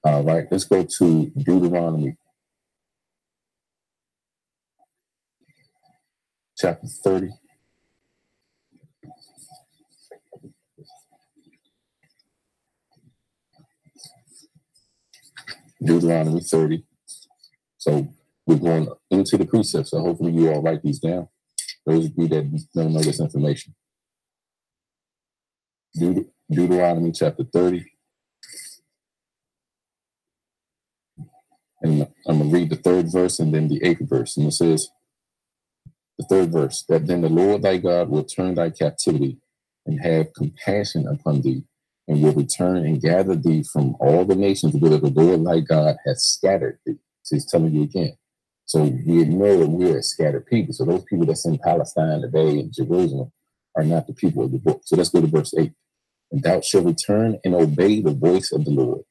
All right, let's go to Deuteronomy chapter 30. Deuteronomy 30. So we're going into the precepts. So hopefully you all write these down. Those of you that don't know this information. Deuteronomy chapter 30. And I'm going to read the 3rd verse and then the 8th verse. And it says, the 3rd verse, that then the Lord thy God will turn thy captivity and have compassion upon thee, and will return and gather thee from all the nations whither the Lord thy God hath scattered thee. So he's telling you again. So we know that we're a scattered people. So those people that's in Palestine today and Jerusalem are not the people of the book. So let's go to verse 8. And thou shalt return and obey the voice of the Lord,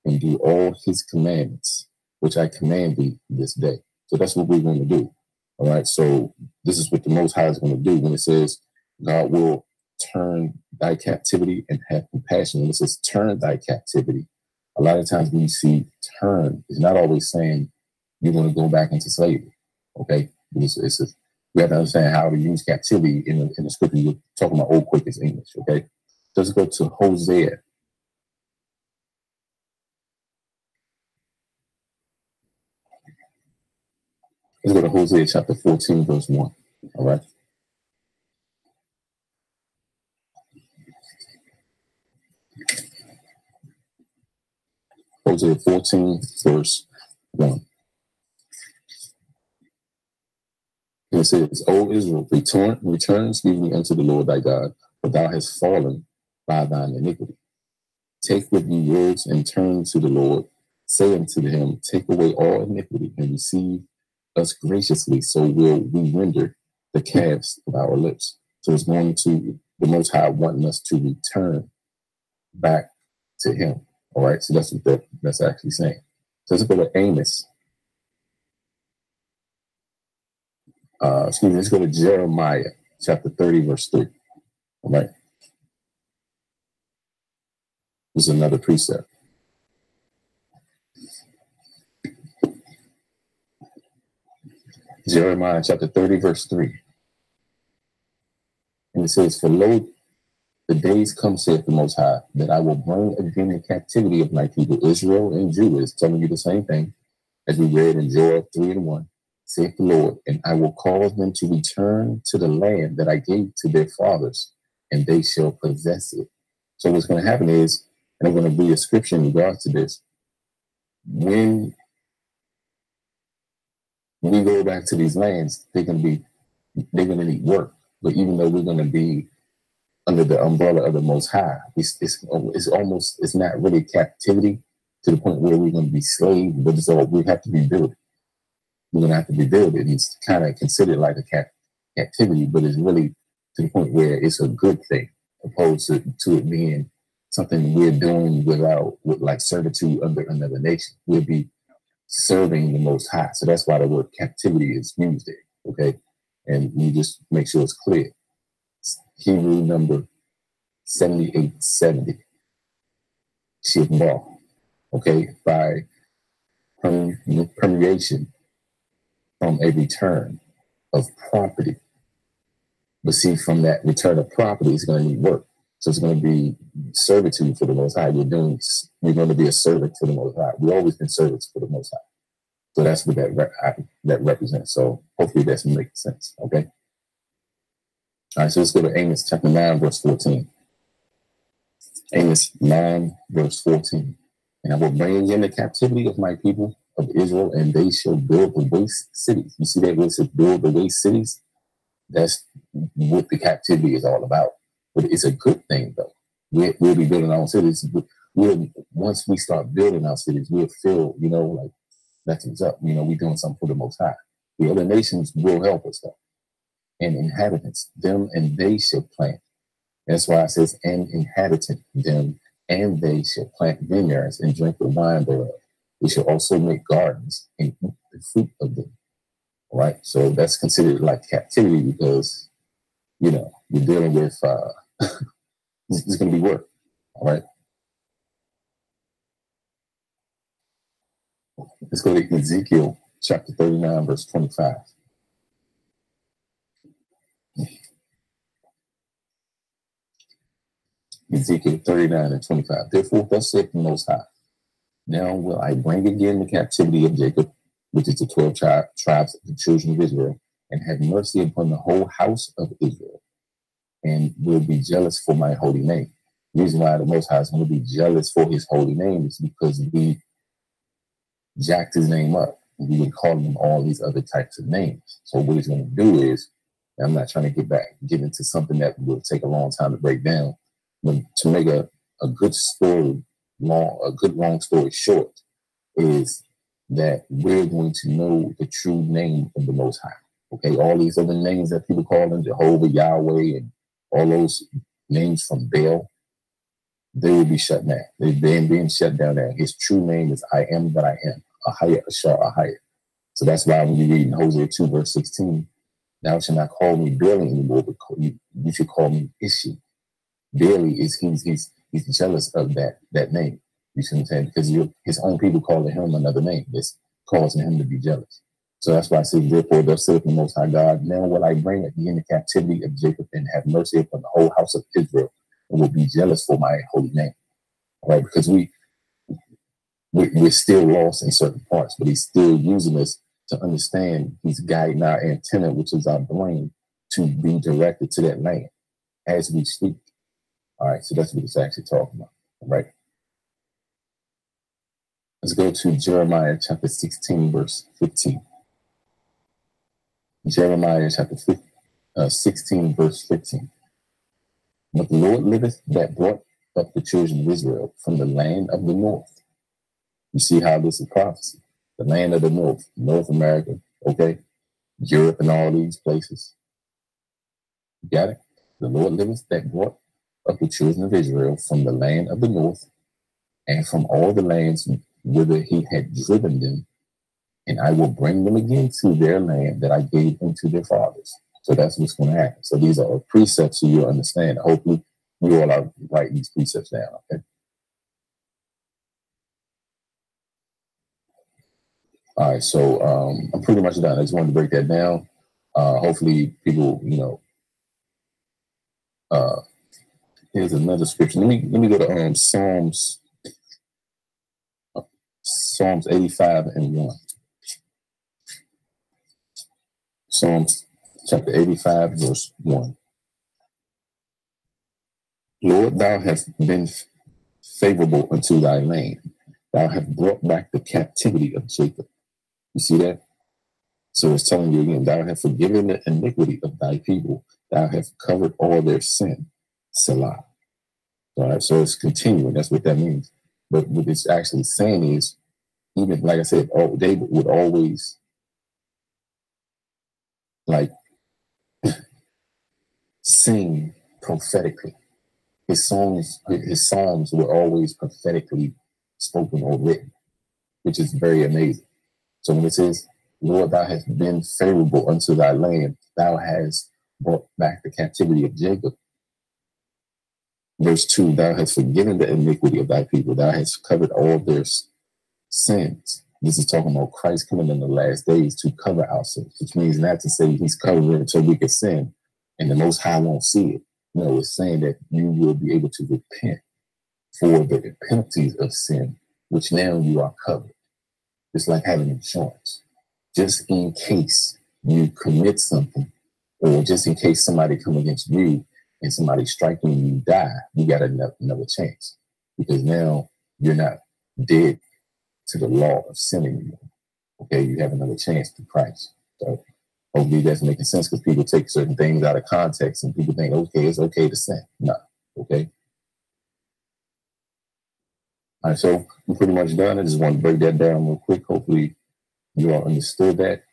and do all his commandments, which I command thee this day. So that's what we're going to do. All right. So this is what the Most High is going to do when it says God will turn thy captivity and have compassion. When it says turn thy captivity, a lot of times when you see turn, it's not always saying you're going to go back into slavery. Okay. We have to understand how to use captivity in the scripture. You're talking about Old Quakers English. Okay. So let's go to Hosea. Let's go to Hosea chapter 14, verse 1. All right. Hosea 14, verse 1. And it says, O Israel, return, unto the Lord thy God, for thou hast fallen by thine iniquity. Take with you words and turn to the Lord. Say unto him, take away all iniquity and receive us graciously, so will we render the calves of our lips. So it's going to the Most High wanting us to return back to him. All right, so that's what that's actually saying. So let's go to Amos. Let's go to Jeremiah chapter 30, verse 3. All right. This is another precept. Jeremiah chapter 30, verse 3. And it says, for lo, the days come, saith the Most High, that I will bring again the captivity of my people Israel and Judah. It's telling you the same thing as we read in Joel 3:1. Saith the Lord, and I will cause them to return to the land that I gave to their fathers, and they shall possess it. So what's going to happen is, and I'm going to read a scripture in regards to this, when we go back to these lands, they're going to need work. But even though we're going to be under the umbrella of the Most High, it's not really captivity to the point where we're going to be slaves, but we have to rebuild it. We're going to have to rebuild it. It's kind of considered like a captivity, but it's really to the point where it's a good thing, opposed to it being something we're doing with like servitude under another nation. We'll be serving the Most High. So that's why the word captivity is used there. Okay. And you just make sure it's clear. Hebrew number 7870. Shibbar. Okay. By permeation from a return of property. But see, from that return of property, it's going to need work. So it's going to be servitude for the Most High. You're going to be a servant for the Most High. We've always been servants for the Most High. So that's what that represents. So hopefully that makes sense. Okay. All right, so let's go to Amos chapter 9, verse 14. Amos 9, verse 14. And I will bring in the captivity of my people of Israel, and they shall build the waste cities. You see that where it says build the waste cities? That's what the captivity is all about. But it's a good thing, though. We'll be building our own cities. Once we start building our cities, we'll feel, like nothing's up. We're doing something for the Most High. The other nations will help us, though. And inhabitants, them and they shall plant. That's why it says, and inhabitant, them and they shall plant vineyards and drink the wine thereof. They shall also make gardens and eat the fruit of them. All right. So that's considered like captivity because, you're dealing with, it's going to be work. All right. Let's go to Ezekiel chapter 39, verse 25. Ezekiel 39 and 25. Therefore, thus saith the Most High, now will I bring again the captivity of Jacob, which is the 12 tribes of the children of Israel, and have mercy upon the whole house of Israel, and will be jealous for my holy name. The reason why the Most High is going to be jealous for his holy name is because we jacked his name up. We would call him all these other types of names. So what he's going to do is, I'm not trying to get into something that will take a long time to break down, but to make a good story long story short, is that we're going to know the true name of the Most High. Okay, all these other names that people call him, Jehovah, Yahweh, and all those names from Baal, they will be shut down. They've been being shut down now. His true name is I am that I am, Ahaya, Ashar, Ahaya. So that's why when you read in Hosea 2, verse 16, thou shalt not call me Baal anymore, but you should call me Ishi. Bailey is he's jealous of that name. You see what I'm saying? Because his own people calling him another name. It's causing him to be jealous. So that's why I say, therefore, thus saith the Most High God, now will I bring again the captivity of Jacob and have mercy upon the whole house of Israel, and will be jealous for my holy name. All right, because we're still lost in certain parts, but he's still using us to understand. He's guiding our antenna, which is our brain, to be directed to that land as we speak. All right, so that's what it's actually talking about. All right. Let's go to Jeremiah chapter 16, verse 15. Jeremiah chapter 16, verse 15. But the Lord liveth that brought up the children of Israel from the land of the north. You see how this is prophecy. The land of the north, North America, okay? Europe and all these places. You got it? The Lord liveth that brought up the children of Israel from the land of the north and from all the lands whither he had driven them, and I will bring them again to their land that I gave unto their fathers. So that's what's going to happen. So these are precepts so you'll understand. Hopefully you all are writing these precepts down, okay? All right, so I'm pretty much done. I just wanted to break that down. Hopefully people, here's another scripture. Let me go to Psalms 85 and 1. Psalms chapter 85, verse 1. Lord, thou hast been favorable unto thy land. Thou hast brought back the captivity of Jacob. You see that? So it's telling you again, thou hast forgiven the iniquity of thy people. Thou hast covered all their sin. Selah. All right, so it's continuing. That's what that means. But what it's actually saying is, even like I said, David would always sing prophetically. His psalms were always prophetically spoken or written, which is very amazing. So when it says, Lord, thou hast been favorable unto thy land, thou hast brought back the captivity of Jacob. Verse 2, thou hast forgiven the iniquity of thy people. Thou hast covered all their sins. This is talking about Christ coming in the last days to cover our sins, which means not to say he's covering it until we can sin and the Most High won't see it. No, it's saying that you will be able to repent for the penalties of sin, which now you are covered. It's like having insurance. Just in case you commit something or just in case somebody come against you and somebody striking you, you die, you got another chance, because now you're not dead to the law of sin anymore. Okay, you have another chance through Christ. So hopefully that's making sense, because people take certain things out of context and people think, okay, it's okay to sin. No, okay. All right, so I'm pretty much done. I just want to break that down real quick. Hopefully you all understood that.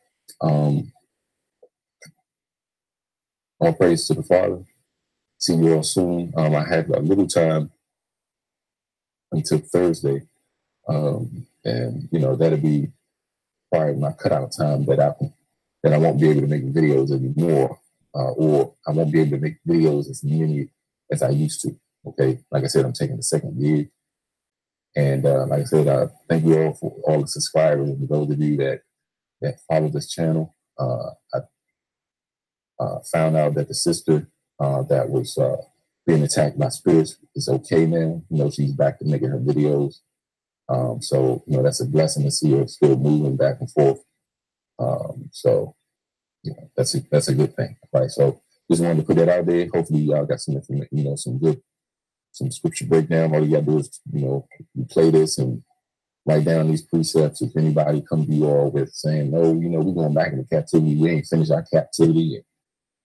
All praise to the Father. See you all soon. I have a little time until Thursday. And you know, that'll be probably my cutout time that I won't be able to make videos anymore, or I won't be able to make videos as many as I used to. Okay, like I said, I'm taking the second year, and like I said, thank you all for all the subscribers and those of you that follow this channel. I found out that the sister that was being attacked by spirits is okay now. You know, she's back to making her videos. So, you know, that's a blessing to see her still moving back and forth. So, you know, that's a good thing, right? So, just wanted to put that out there. Hopefully, y'all got some information, you know, some scripture breakdown. All you gotta do is, you know, you play this and write down these precepts. If anybody comes to you all with saying, "No, you know, we're going back into captivity. We ain't finished our captivity,"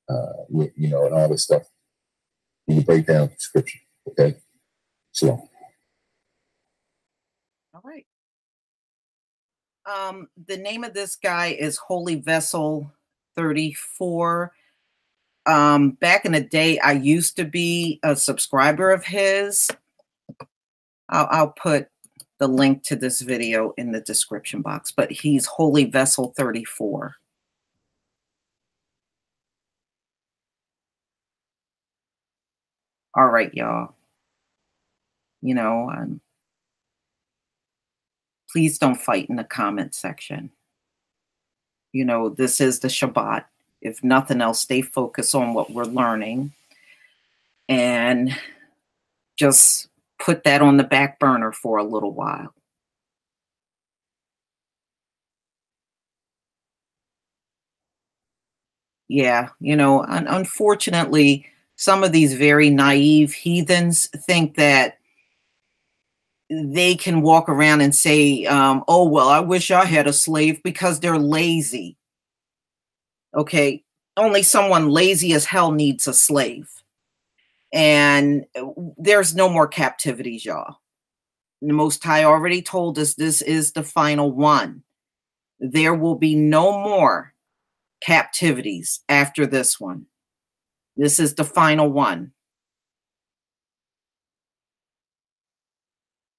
and you know, and all this stuff, you can break down scripture. Okay, shalom. All right. The name of this guy is Holy Vessel 34. Back in the day, I used to be a subscriber of his. I'll put the link to this video in the description box, but he's Holy Vessel 34. All right, y'all. You know, please don't fight in the comment section. You know, this is the Shabbat. If nothing else, stay focused on what we're learning and just put that on the back burner for a little while. Yeah, you know, unfortunately, some of these very naive heathens think that they can walk around and say, oh, well, I wish I had a slave, because they're lazy. Okay, only someone lazy as hell needs a slave. And there's no more captivities, y'all. The Most High already told us this is the final one. There will be no more captivities after this one. This is the final one.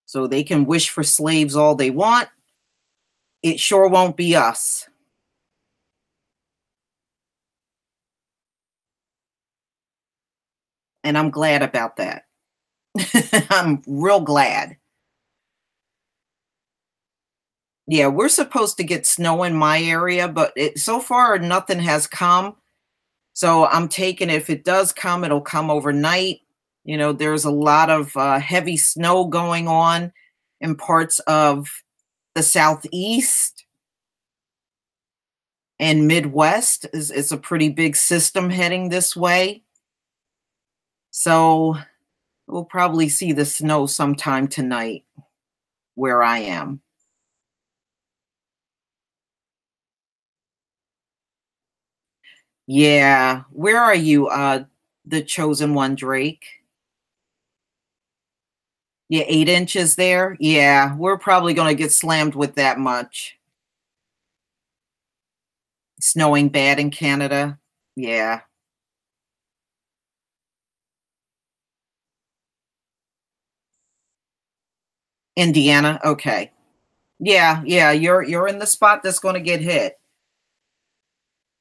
So they can wish for slaves all they want. It sure won't be us. And I'm glad about that. I'm real glad. Yeah, we're supposed to get snow in my area, but so far nothing has come. So I'm taking it, if it does come, it'll come overnight. You know, there's a lot of heavy snow going on in parts of the Southeast and Midwest. It's a pretty big system heading this way. So we'll probably see the snow sometime tonight where I am. Yeah, where are you, the chosen one, Drake? Yeah, 8 inches there. Yeah, we're probably going to get slammed with that much. Snowing bad in Canada. Yeah. Indiana. Okay. Yeah, you're in the spot that's going to get hit.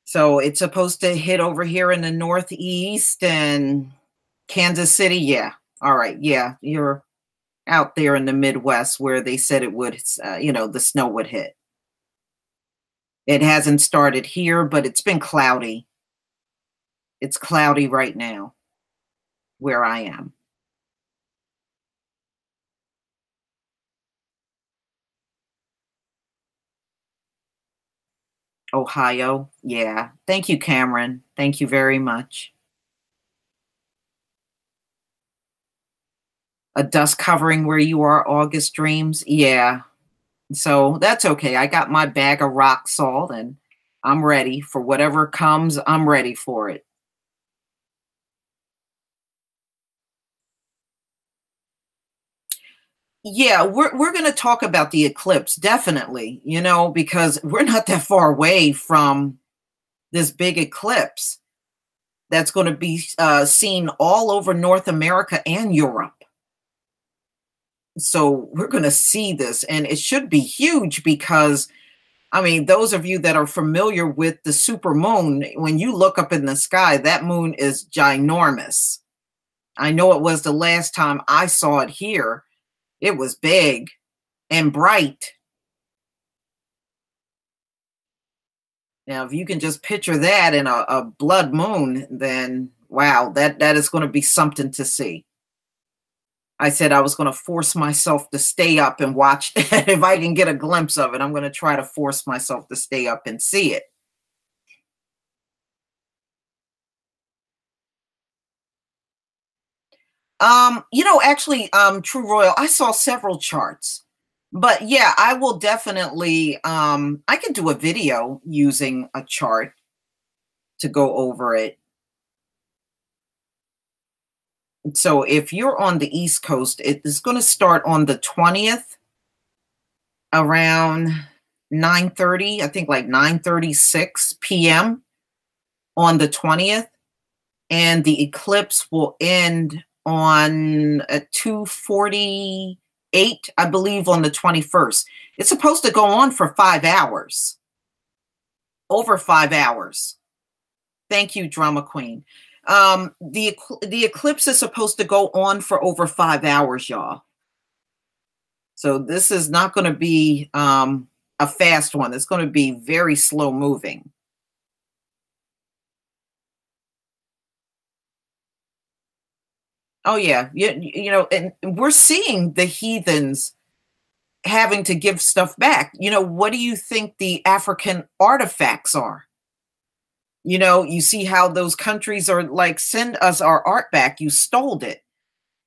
So it's supposed to hit over here in the Northeast and Kansas City. Yeah. All right. Yeah, you're out there in the Midwest where they said it would, you know, the snow would hit. It hasn't started here, but it's been cloudy. It's cloudy right now where I am. Ohio. Yeah. Thank you, Cameron. Thank you very much. A dust covering where you are, August Dreams. Yeah. So that's okay. I got my bag of rock salt and I'm ready for whatever comes. I'm ready for it. Yeah, we're going to talk about the eclipse, definitely, you know, because we're not that far away from this big eclipse that's going to be seen all over North America and Europe. So we're going to see this, and it should be huge because, I mean, those of you that are familiar with the super moon, when you look up in the sky, that moon is ginormous. I know it was the last time I saw it here. It was big and bright. Now, if you can just picture that in a blood moon, then wow, that is going to be something to see. I said I was going to force myself to stay up and watch that. If I can get a glimpse of it, I'm going to try to force myself to stay up and see it. You know, actually, True Royal, I saw several charts. But yeah, I will definitely, I can do a video using a chart to go over it. So if you're on the East Coast, it is going to start on the 20th around 9:30, I think like 9:36 p.m. on the 20th. And the eclipse will end on 2:48, I believe, on the 21st. It's supposed to go on for 5 hours. Over 5 hours. Thank you, Drama Queen. The eclipse is supposed to go on for over 5 hours, y'all. So this is not going to be a fast one. It's going to be very slow moving. Oh yeah, you know, and we're seeing the heathens having to give stuff back. You know, what do you think the African artifacts are? You know, you see how those countries are like, send us our art back. You stole it.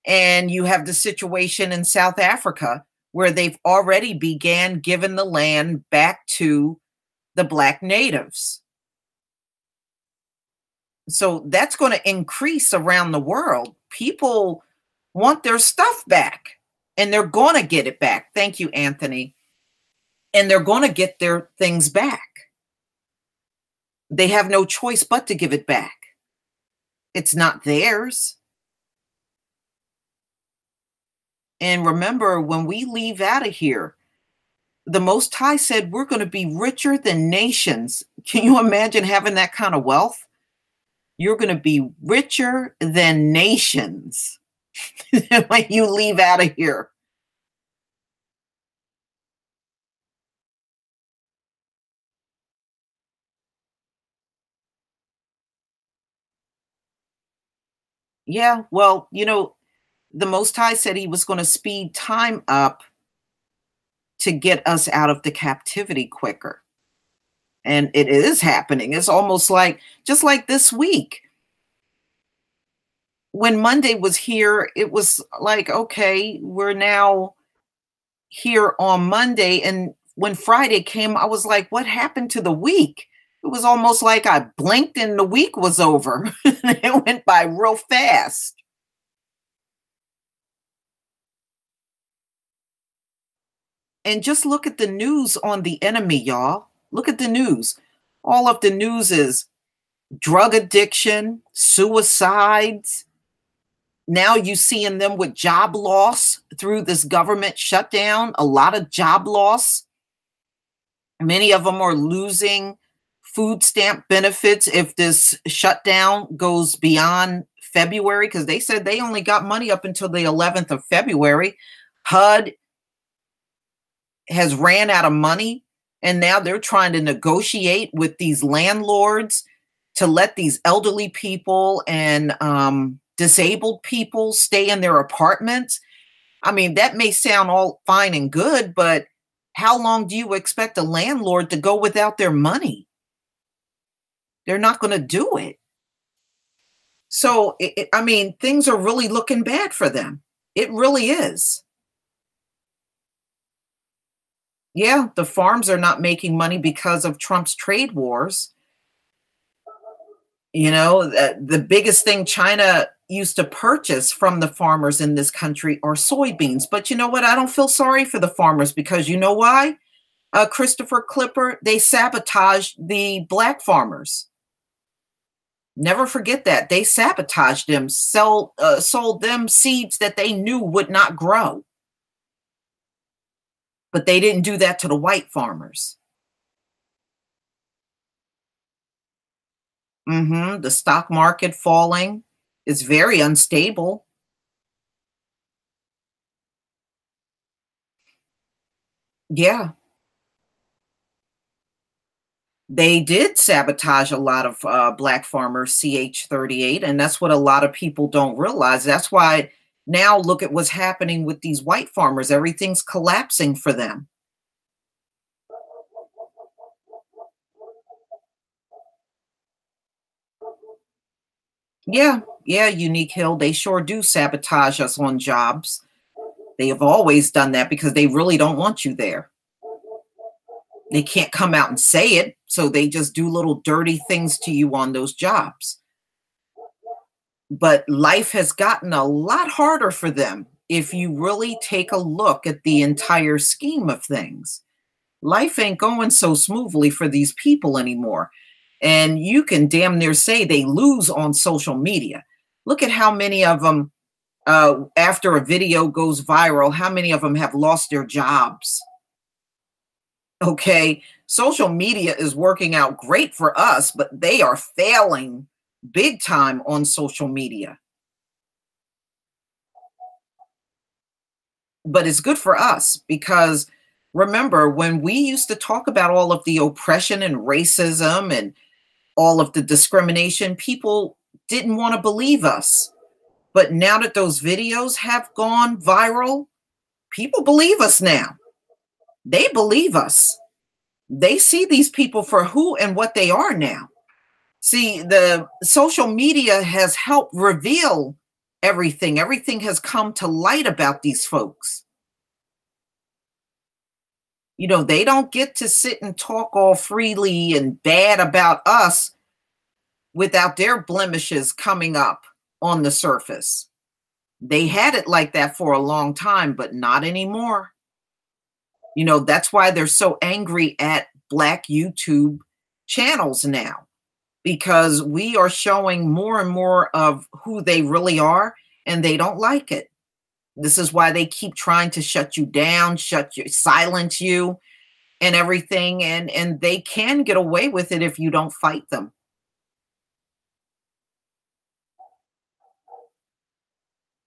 And you have the situation in South Africa where they've already began giving the land back to the Black natives. So that's going to increase around the world. People want their stuff back and they're going to get it back. Thank you, Anthony. And they're going to get their things back. They have no choice but to give it back. It's not theirs. And remember, when we leave out of here, the Most High said we're going to be richer than nations. Can you imagine having that kind of wealth? You're going to be richer than nations when you leave out of here. Yeah, well, you know, the Most High said he was going to speed time up to get us out of the captivity quicker. And it is happening. It's almost like, just like this week. When Monday was here, it was like, okay, we're now here on Monday. And when Friday came, I was like, what happened to the week? It was almost like I blinked and the week was over. It went by real fast. And just look at the news on the enemy, y'all. Look at the news. All of the news is drug addiction, suicides. Now you seeing them with job loss through this government shutdown, a lot of job loss. Many of them are losing food stamp benefits if this shutdown goes beyond February, because they said they only got money up until the 11th of February. HUD has ran out of money, and now they're trying to negotiate with these landlords to let these elderly people and disabled people stay in their apartments. I mean, that may sound all fine and good, but how long do you expect a landlord to go without their money? They're not going to do it. So, I mean, things are really looking bad for them. It really is. Yeah, the farms are not making money because of Trump's trade wars. You know, the biggest thing China used to purchase from the farmers in this country are soybeans. But you know what? I don't feel sorry for the farmers because you know why? Christopher Clipper, they sabotaged the black farmers. Never forget that. They sabotaged them, sold them seeds that they knew would not grow. But they didn't do that to the white farmers. The stock market falling is very unstable. Yeah. They did sabotage a lot of black farmers, CH-38, and that's what a lot of people don't realize. That's why now look at what's happening with these white farmers. Everything's collapsing for them. Yeah, Unique Hill, they sure do sabotage us on jobs. They have always done that because they really don't want you there. They can't come out and say it, so they just do little dirty things to you on those jobs. But life has gotten a lot harder for them if you really take a look at the entire scheme of things. Life ain't going so smoothly for these people anymore. And you can damn near say they lose on social media. Look at how many of them, after a video goes viral, how many of them have lost their jobs? Okay, social media is working out great for us, but they are failing big time on social media. But it's good for us because remember when we used to talk about all of the oppression and racism and all of the discrimination, people didn't want to believe us. But now that those videos have gone viral, people believe us now. They believe us. They see these people for who and what they are now. See, the social media has helped reveal everything. Everything has come to light about these folks. You know, they don't get to sit and talk all freely and bad about us without their blemishes coming up on the surface. They had it like that for a long time, but not anymore. You know, that's why they're so angry at Black YouTube channels now, because we are showing more and more of who they really are, and they don't like it. This is why they keep trying to shut you down, silence you and everything. And they can get away with it if you don't fight them.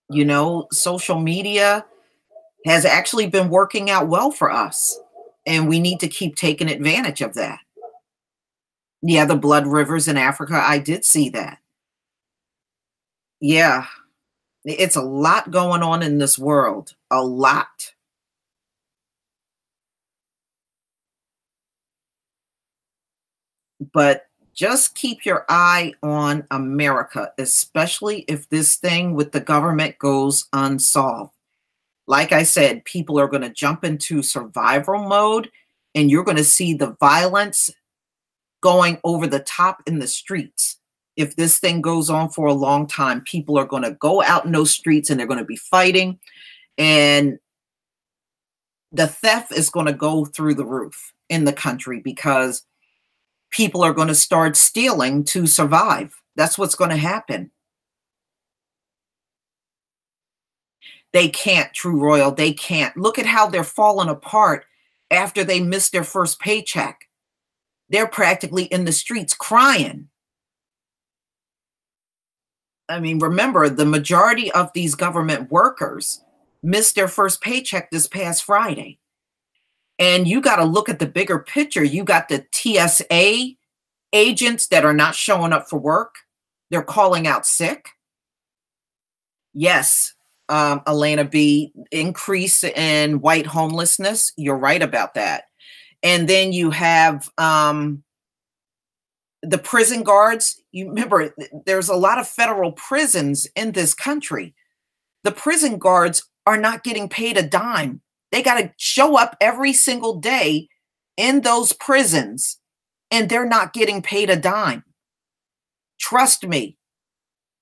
You know, social media has actually been working out well for us, and we need to keep taking advantage of that. Yeah, the blood rivers in Africa, I did see that. Yeah, it's a lot going on in this world, a lot. But just keep your eye on America, especially if this thing with the government goes unsolved. Like I said, people are going to jump into survival mode, and you're going to see the violence going over the top in the streets. If this thing goes on for a long time, people are going to go out in those streets and they're going to be fighting, and the theft is going to go through the roof in the country because people are going to start stealing to survive. That's what's going to happen. They can't, True Royal. They can't. Look at how they're falling apart after they missed their first paycheck. They're practically in the streets crying. I mean, remember, the majority of these government workers missed their first paycheck this past Friday. And you got to look at the bigger picture. You got the TSA agents that are not showing up for work. They're calling out sick. Yes, Elena B., increase in white homelessness. You're right about that. And then you have The prison guards, you remember, there's a lot of federal prisons in this country. The prison guards are not getting paid a dime. They got to show up every single day in those prisons, and they're not getting paid a dime. Trust me,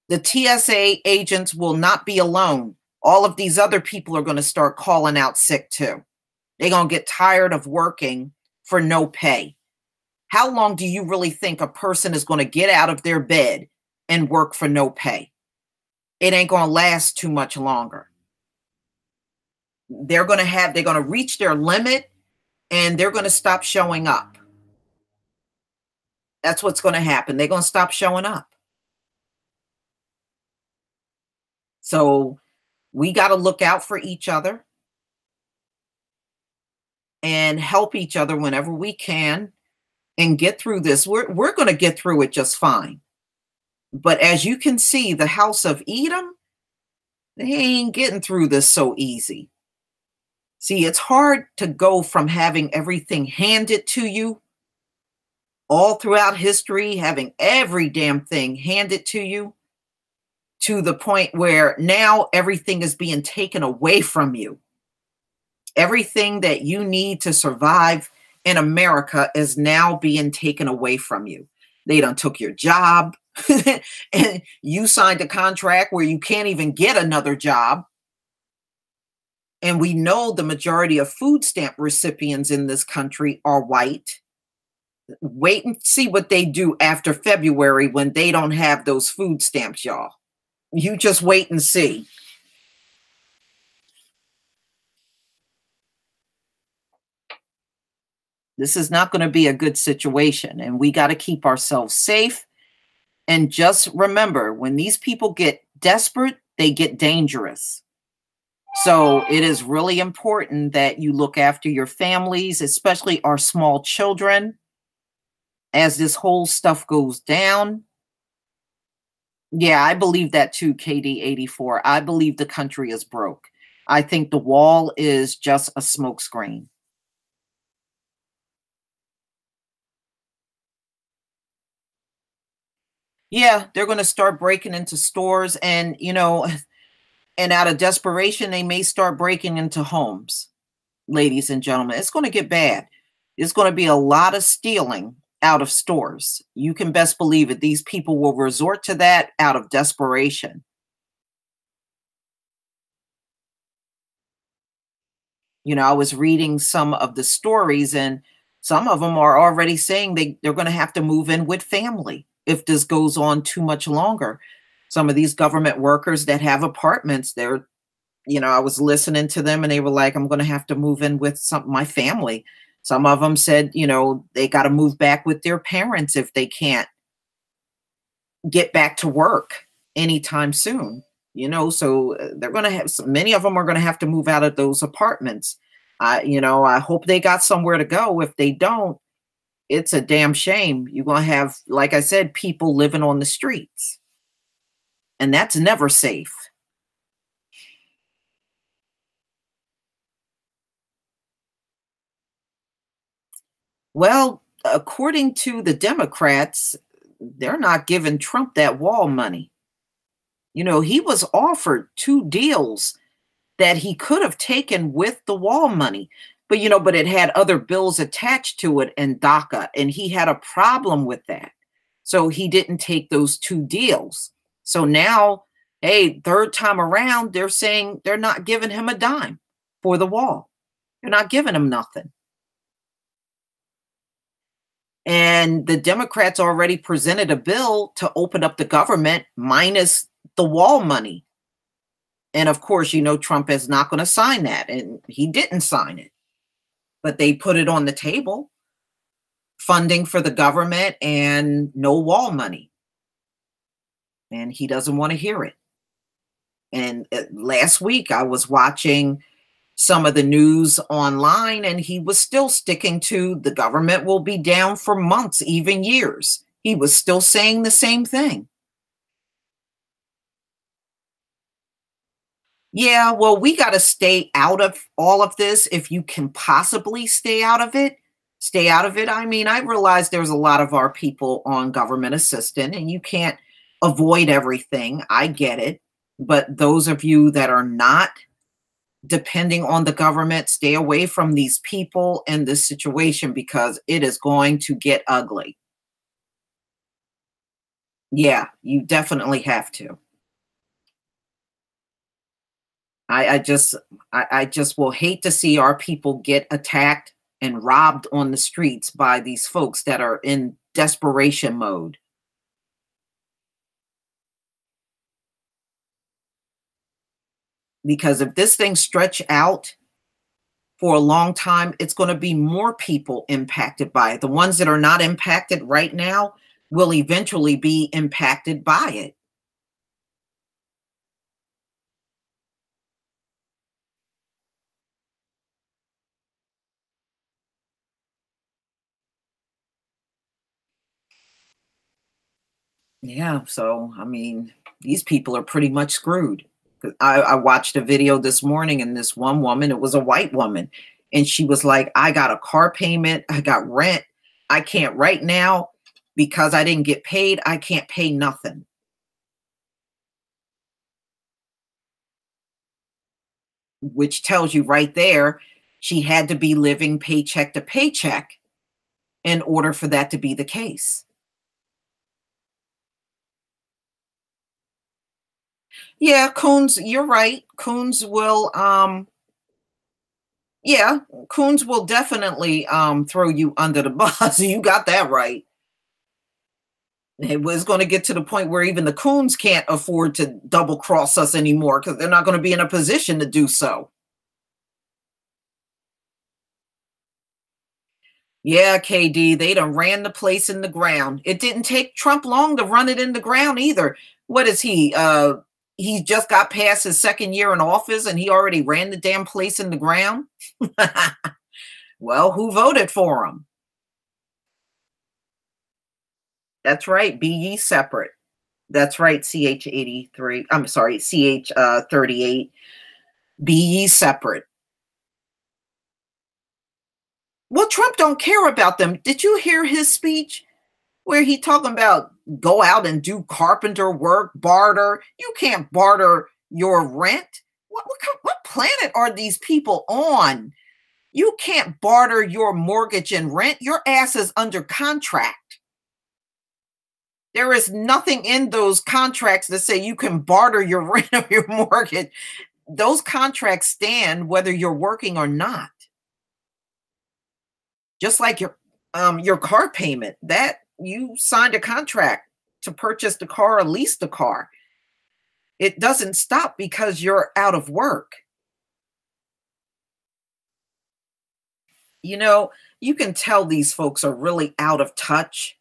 the TSA agents will not be alone. All of these other people are going to start calling out sick too. They're going to get tired of working for no pay. How long do you really think a person is going to get out of their bed and work for no pay? It ain't going to last too much longer. They're going to reach their limit, and they're going to stop showing up. That's what's going to happen. They're going to stop showing up. So we got to look out for each other and help each other whenever we can and get through this. We're going to get through it just fine. But as you can see, the House of Edom, they ain't getting through this so easy. See, it's hard to go from having everything handed to you all throughout history, having every damn thing handed to you, to the point where now everything is being taken away from you. Everything that you need to survive in America is now being taken away from you. They done took your job and you signed a contract where you can't even get another job. And we know the majority of food stamp recipients in this country are white. Wait and see what they do after February when they don't have those food stamps, y'all. You just wait and see. This is not going to be a good situation, and we got to keep ourselves safe. And just remember, when these people get desperate, they get dangerous. So it is really important that you look after your families, especially our small children, as this whole stuff goes down. Yeah, I believe that too, KD84. I believe the country is broke. I think the wall is just a smokescreen. Yeah, they're going to start breaking into stores, and, you know, and out of desperation, they may start breaking into homes. Ladies and gentlemen, it's going to get bad. There's going to be a lot of stealing out of stores. You can best believe it. These people will resort to that out of desperation. You know, I was reading some of the stories, and some of them are already saying they're going to have to move in with family if this goes on too much longer. Some of these government workers that have apartments, they're, you know, I was listening to them and they were like, I'm going to have to move in with my family. Some of them said, you know, they got to move back with their parents if they can't get back to work anytime soon. You know, so they're going to have, many of them are going to have to move out of those apartments. You know, I hope they got somewhere to go. If they don't, it's a damn shame. You're going to have, like I said, people living on the streets. And that's never safe. Well, according to the Democrats, they're not giving Trump that wall money. You know, he was offered 2 deals that he could have taken with the wall money. But, you know, but it had other bills attached to it and DACA, and he had a problem with that. So he didn't take those 2 deals. So now, hey, third time around, they're saying they're not giving him a dime for the wall. They're not giving him nothing. And the Democrats already presented a bill to open up the government minus the wall money. And of course, you know, Trump is not going to sign that, and he didn't sign it. But they put it on the table, funding for the government and no wall money. And he doesn't want to hear it. And last week I was watching some of the news online, and he was still sticking to the government will be down for months, even years. He was still saying the same thing. Yeah, well, we got to stay out of all of this if you can possibly stay out of it. stay out of it. I mean, I realize there's a lot of our people on government assistance and you can't avoid everything. I get it. But those of you that are not depending on the government, stay away from these people and this situation because it is going to get ugly. Yeah, you definitely have to. I just will hate to see our people get attacked and robbed on the streets by these folks that are in desperation mode. Because if this thing stretch out for a long time, it's going to be more people impacted by it. The ones that are not impacted right now will eventually be impacted by it. Yeah, so, I mean, these people are pretty much screwed. I watched a video this morning and this one woman, it was a white woman, and she was like, I got a car payment, I got rent, I can't right now because I didn't get paid, I can't pay nothing. Which tells you right there, she had to be living paycheck to paycheck in order for that to be the case. Yeah, Coons, you're right. Coons will, yeah, Coons will definitely throw you under the bus. You got that right. It was going to get to the point where even the Coons can't afford to double cross us anymore because they're not going to be in a position to do so. Yeah, KD, they done ran the place in the ground. It didn't take Trump long to run it in the ground either. What is he? He just got past his second year in office and he already ran the damn place in the ground. Well, who voted for him? That's right. Be ye separate. That's right. CH83. I'm sorry. CH38. Be ye separate. Well, Trump don't care about them. Did you hear his speech where he talking about go out and do carpenter work, barter? You can't barter your rent. What planet are these people on? You can't barter your mortgage and rent. Your ass is under contract. There is nothing in those contracts that say you can barter your rent or your mortgage. Those contracts stand whether you're working or not. Just like your car payment, that you signed a contract to purchase the car or lease the car. It doesn't stop because you're out of work. You know, you can tell these folks are really out of touch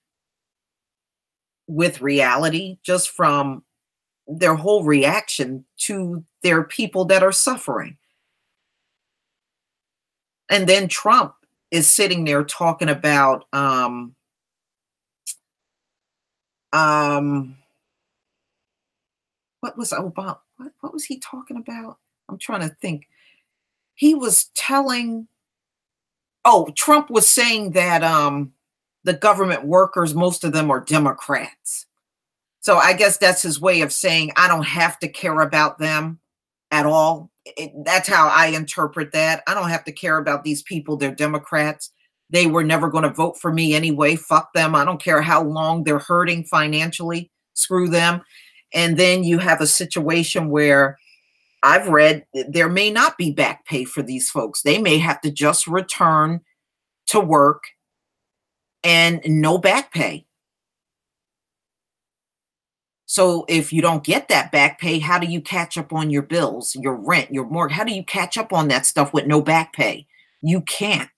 with reality just from their whole reaction to their people that are suffering. And then Trump is sitting there talking about what was Obama? What was he talking about? I'm trying to think. He was telling, Trump was saying that the government workers, most of them are Democrats. So I guess that's his way of saying I don't have to care about them at all. That's how I interpret that. I don't have to care about these people. They're Democrats. They were never going to vote for me anyway. Fuck them. I don't care how long they're hurting financially. Screw them. And then you have a situation where I've read there may not be back pay for these folks. They may have to just return to work and no back pay. So if you don't get that back pay, how do you catch up on your bills, your rent, your mortgage? How do you catch up on that stuff with no back pay? You can't.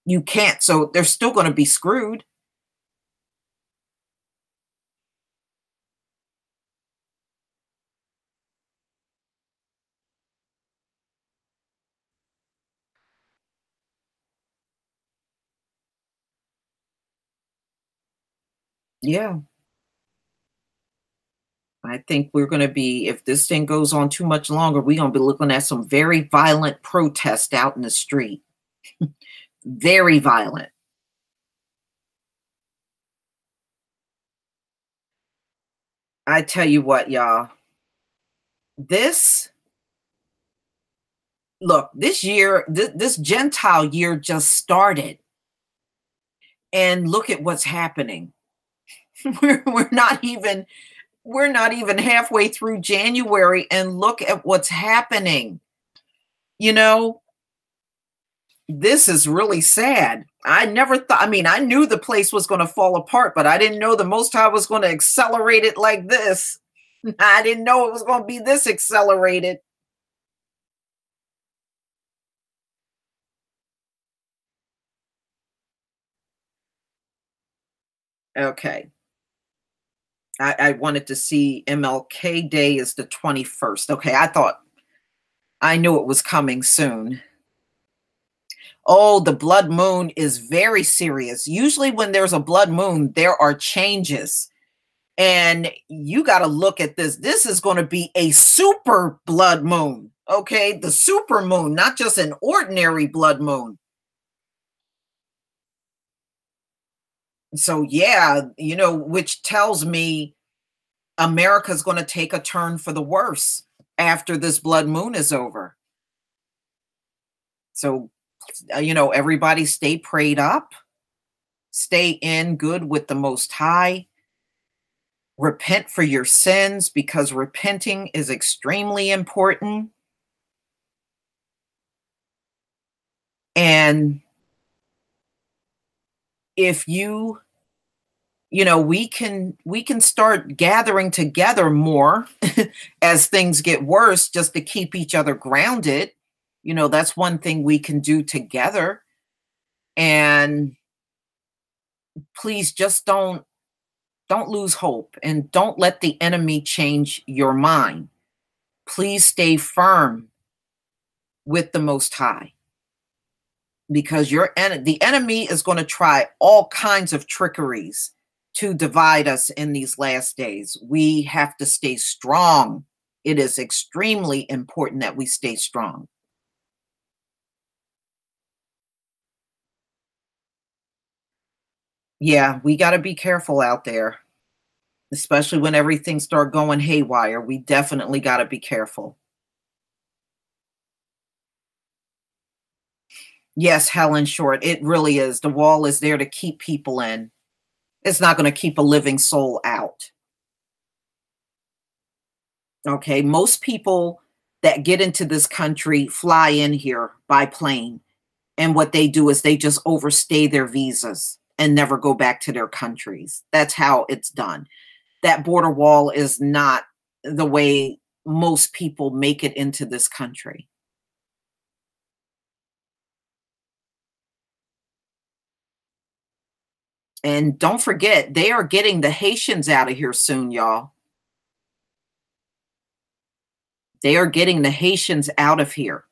You can't. So they're still going to be screwed. Yeah. I think we're going to be, if this thing goes on too much longer, we're going to be looking at some very violent protests out in the street. Very violent. I tell you what, y'all, this year, this Gentile year just started. And look at what's happening. We're not even halfway through January, and look at what's happening. You know, this is really sad. I never thought, I mean, I knew the place was going to fall apart, but I didn't know the Most High was going to accelerate it like this. I didn't know it was going to be this accelerated. Okay. I wanted to see MLK Day is the 21st. Okay, I knew it was coming soon. Oh, the blood moon is very serious. Usually when there's a blood moon, there are changes. And you got to look at this. This is going to be a super blood moon. Okay, the super moon, not just an ordinary blood moon. So yeah, you know, which tells me America's going to take a turn for the worse after this blood moon is over. So, you know, everybody stay prayed up, stay in good with the Most High, repent for your sins, because repenting is extremely important. And if you know, we can start gathering together more as things get worse, just to keep each other grounded. You know, that's one thing we can do together. And please just don't lose hope, and don't let the enemy change your mind. Please stay firm with the Most High, because the enemy is going to try all kinds of trickeries to divide us in these last days. We have to stay strong. It is extremely important that we stay strong. Yeah, we got to be careful out there, especially when everything starts going haywire. We definitely got to be careful. Yes, Helen Short, it really is. The wall is there to keep people in. It's not going to keep a living soul out. Okay, most people that get into this country fly in here by plane. And what they do is they just overstay their visas and never go back to their countries. That's how it's done. That border wall is not the way most people make it into this country. And don't forget, they are getting the Haitians out of here soon, y'all. They are getting the Haitians out of here.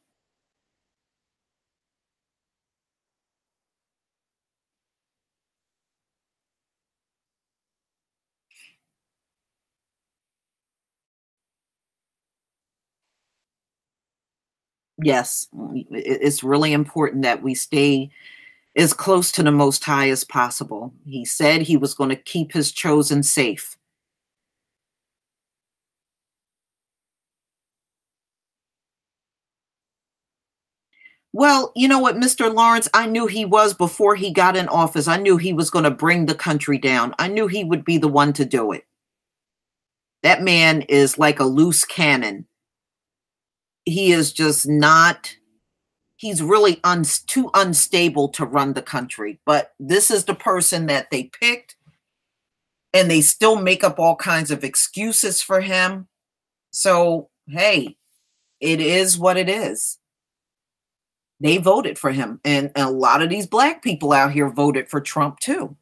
Yes, it's really important that we stay as close to the Most High as possible. He said he was going to keep his chosen safe. Well, you know what, Mr. Lawrence, I knew he was before he got in office. I knew he was going to bring the country down. I knew he would be the one to do it. That man is like a loose cannon. He is just not, he's really too unstable to run the country. But this is the person that they picked, and they still make up all kinds of excuses for him. So, hey, it is what it is. They voted for him. And a lot of these black people out here voted for Trump too.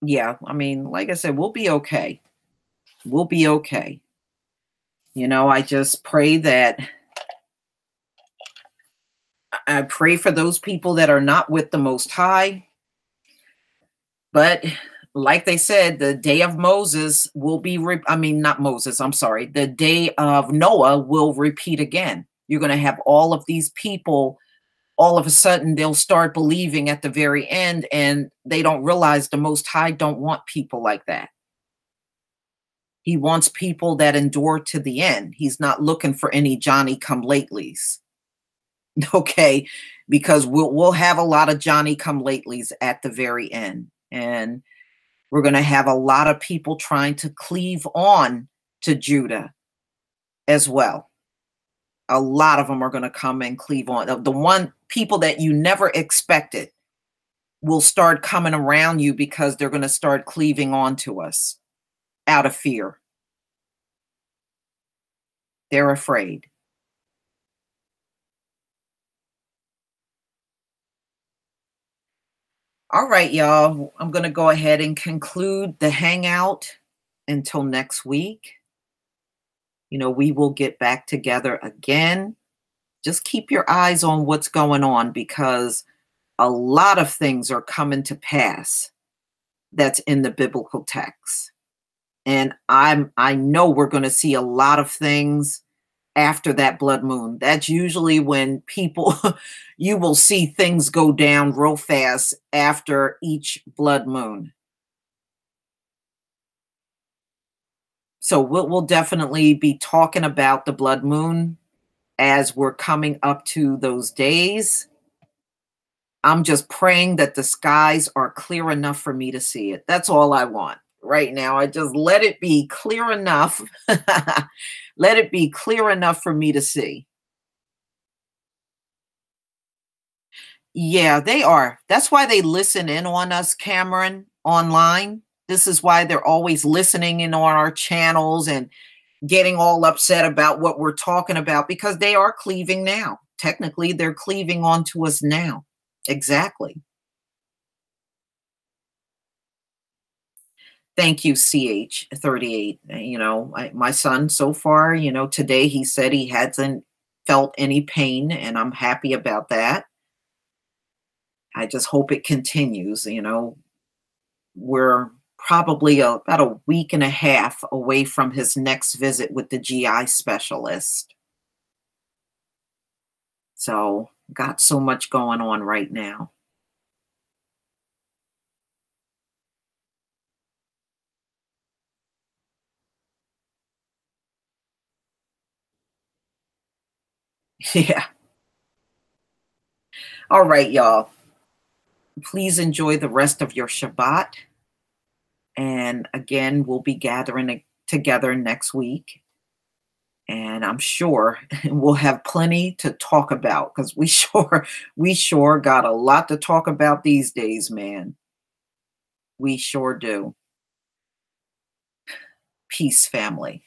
Yeah, I mean, like I said, we'll be okay. We'll be okay. You know, I just pray that, I pray for those people that are not with the Most High. But like they said, the day of Moses will be, not Moses, I'm sorry. The day of Noah will repeat again. You're going to have all of these people, all of a sudden they'll start believing at the very end, and they don't realize the Most High don't want people like that. He wants people that endure to the end. He's not looking for any Johnny-come-latelys. Okay, because we'll have a lot of Johnny-come-latelys at the very end. And we're going to have a lot of people trying to cleave on to Judah as well. A lot of them are going to come and cleave on. The people that you never expected will start coming around you because they're going to start cleaving on to us out of fear. They're afraid. All right, y'all. I'm going to go ahead and conclude the hangout until next week. You know, we will get back together again. Just keep your eyes on what's going on, because a lot of things are coming to pass that's in the biblical text. And I know we're going to see a lot of things after that blood moon. That's usually when people, you will see things go down real fast after each blood moon. So we'll definitely be talking about the blood moon as we're coming up to those days. I'm just praying that the skies are clear enough for me to see it. That's all I want right now. I just let it be clear enough. Let it be clear enough for me to see. Yeah, they are. That's why they listen in on us, Cameron, online. This is why they're always listening in on our channels and getting all upset about what we're talking about, because they are cleaving now. Technically, they're cleaving onto us now. Exactly. Thank you, CH38. You know, my son so far, you know, today he said he hasn't felt any pain, and I'm happy about that. I just hope it continues. You know, we're probably about a week and a half away from his next visit with the GI specialist. So, got so much going on right now. Yeah. All right, y'all. Please enjoy the rest of your Shabbat. And again, we'll be gathering together next week. And I'm sure we'll have plenty to talk about, because we sure got a lot to talk about these days, man. We sure do. Peace, family.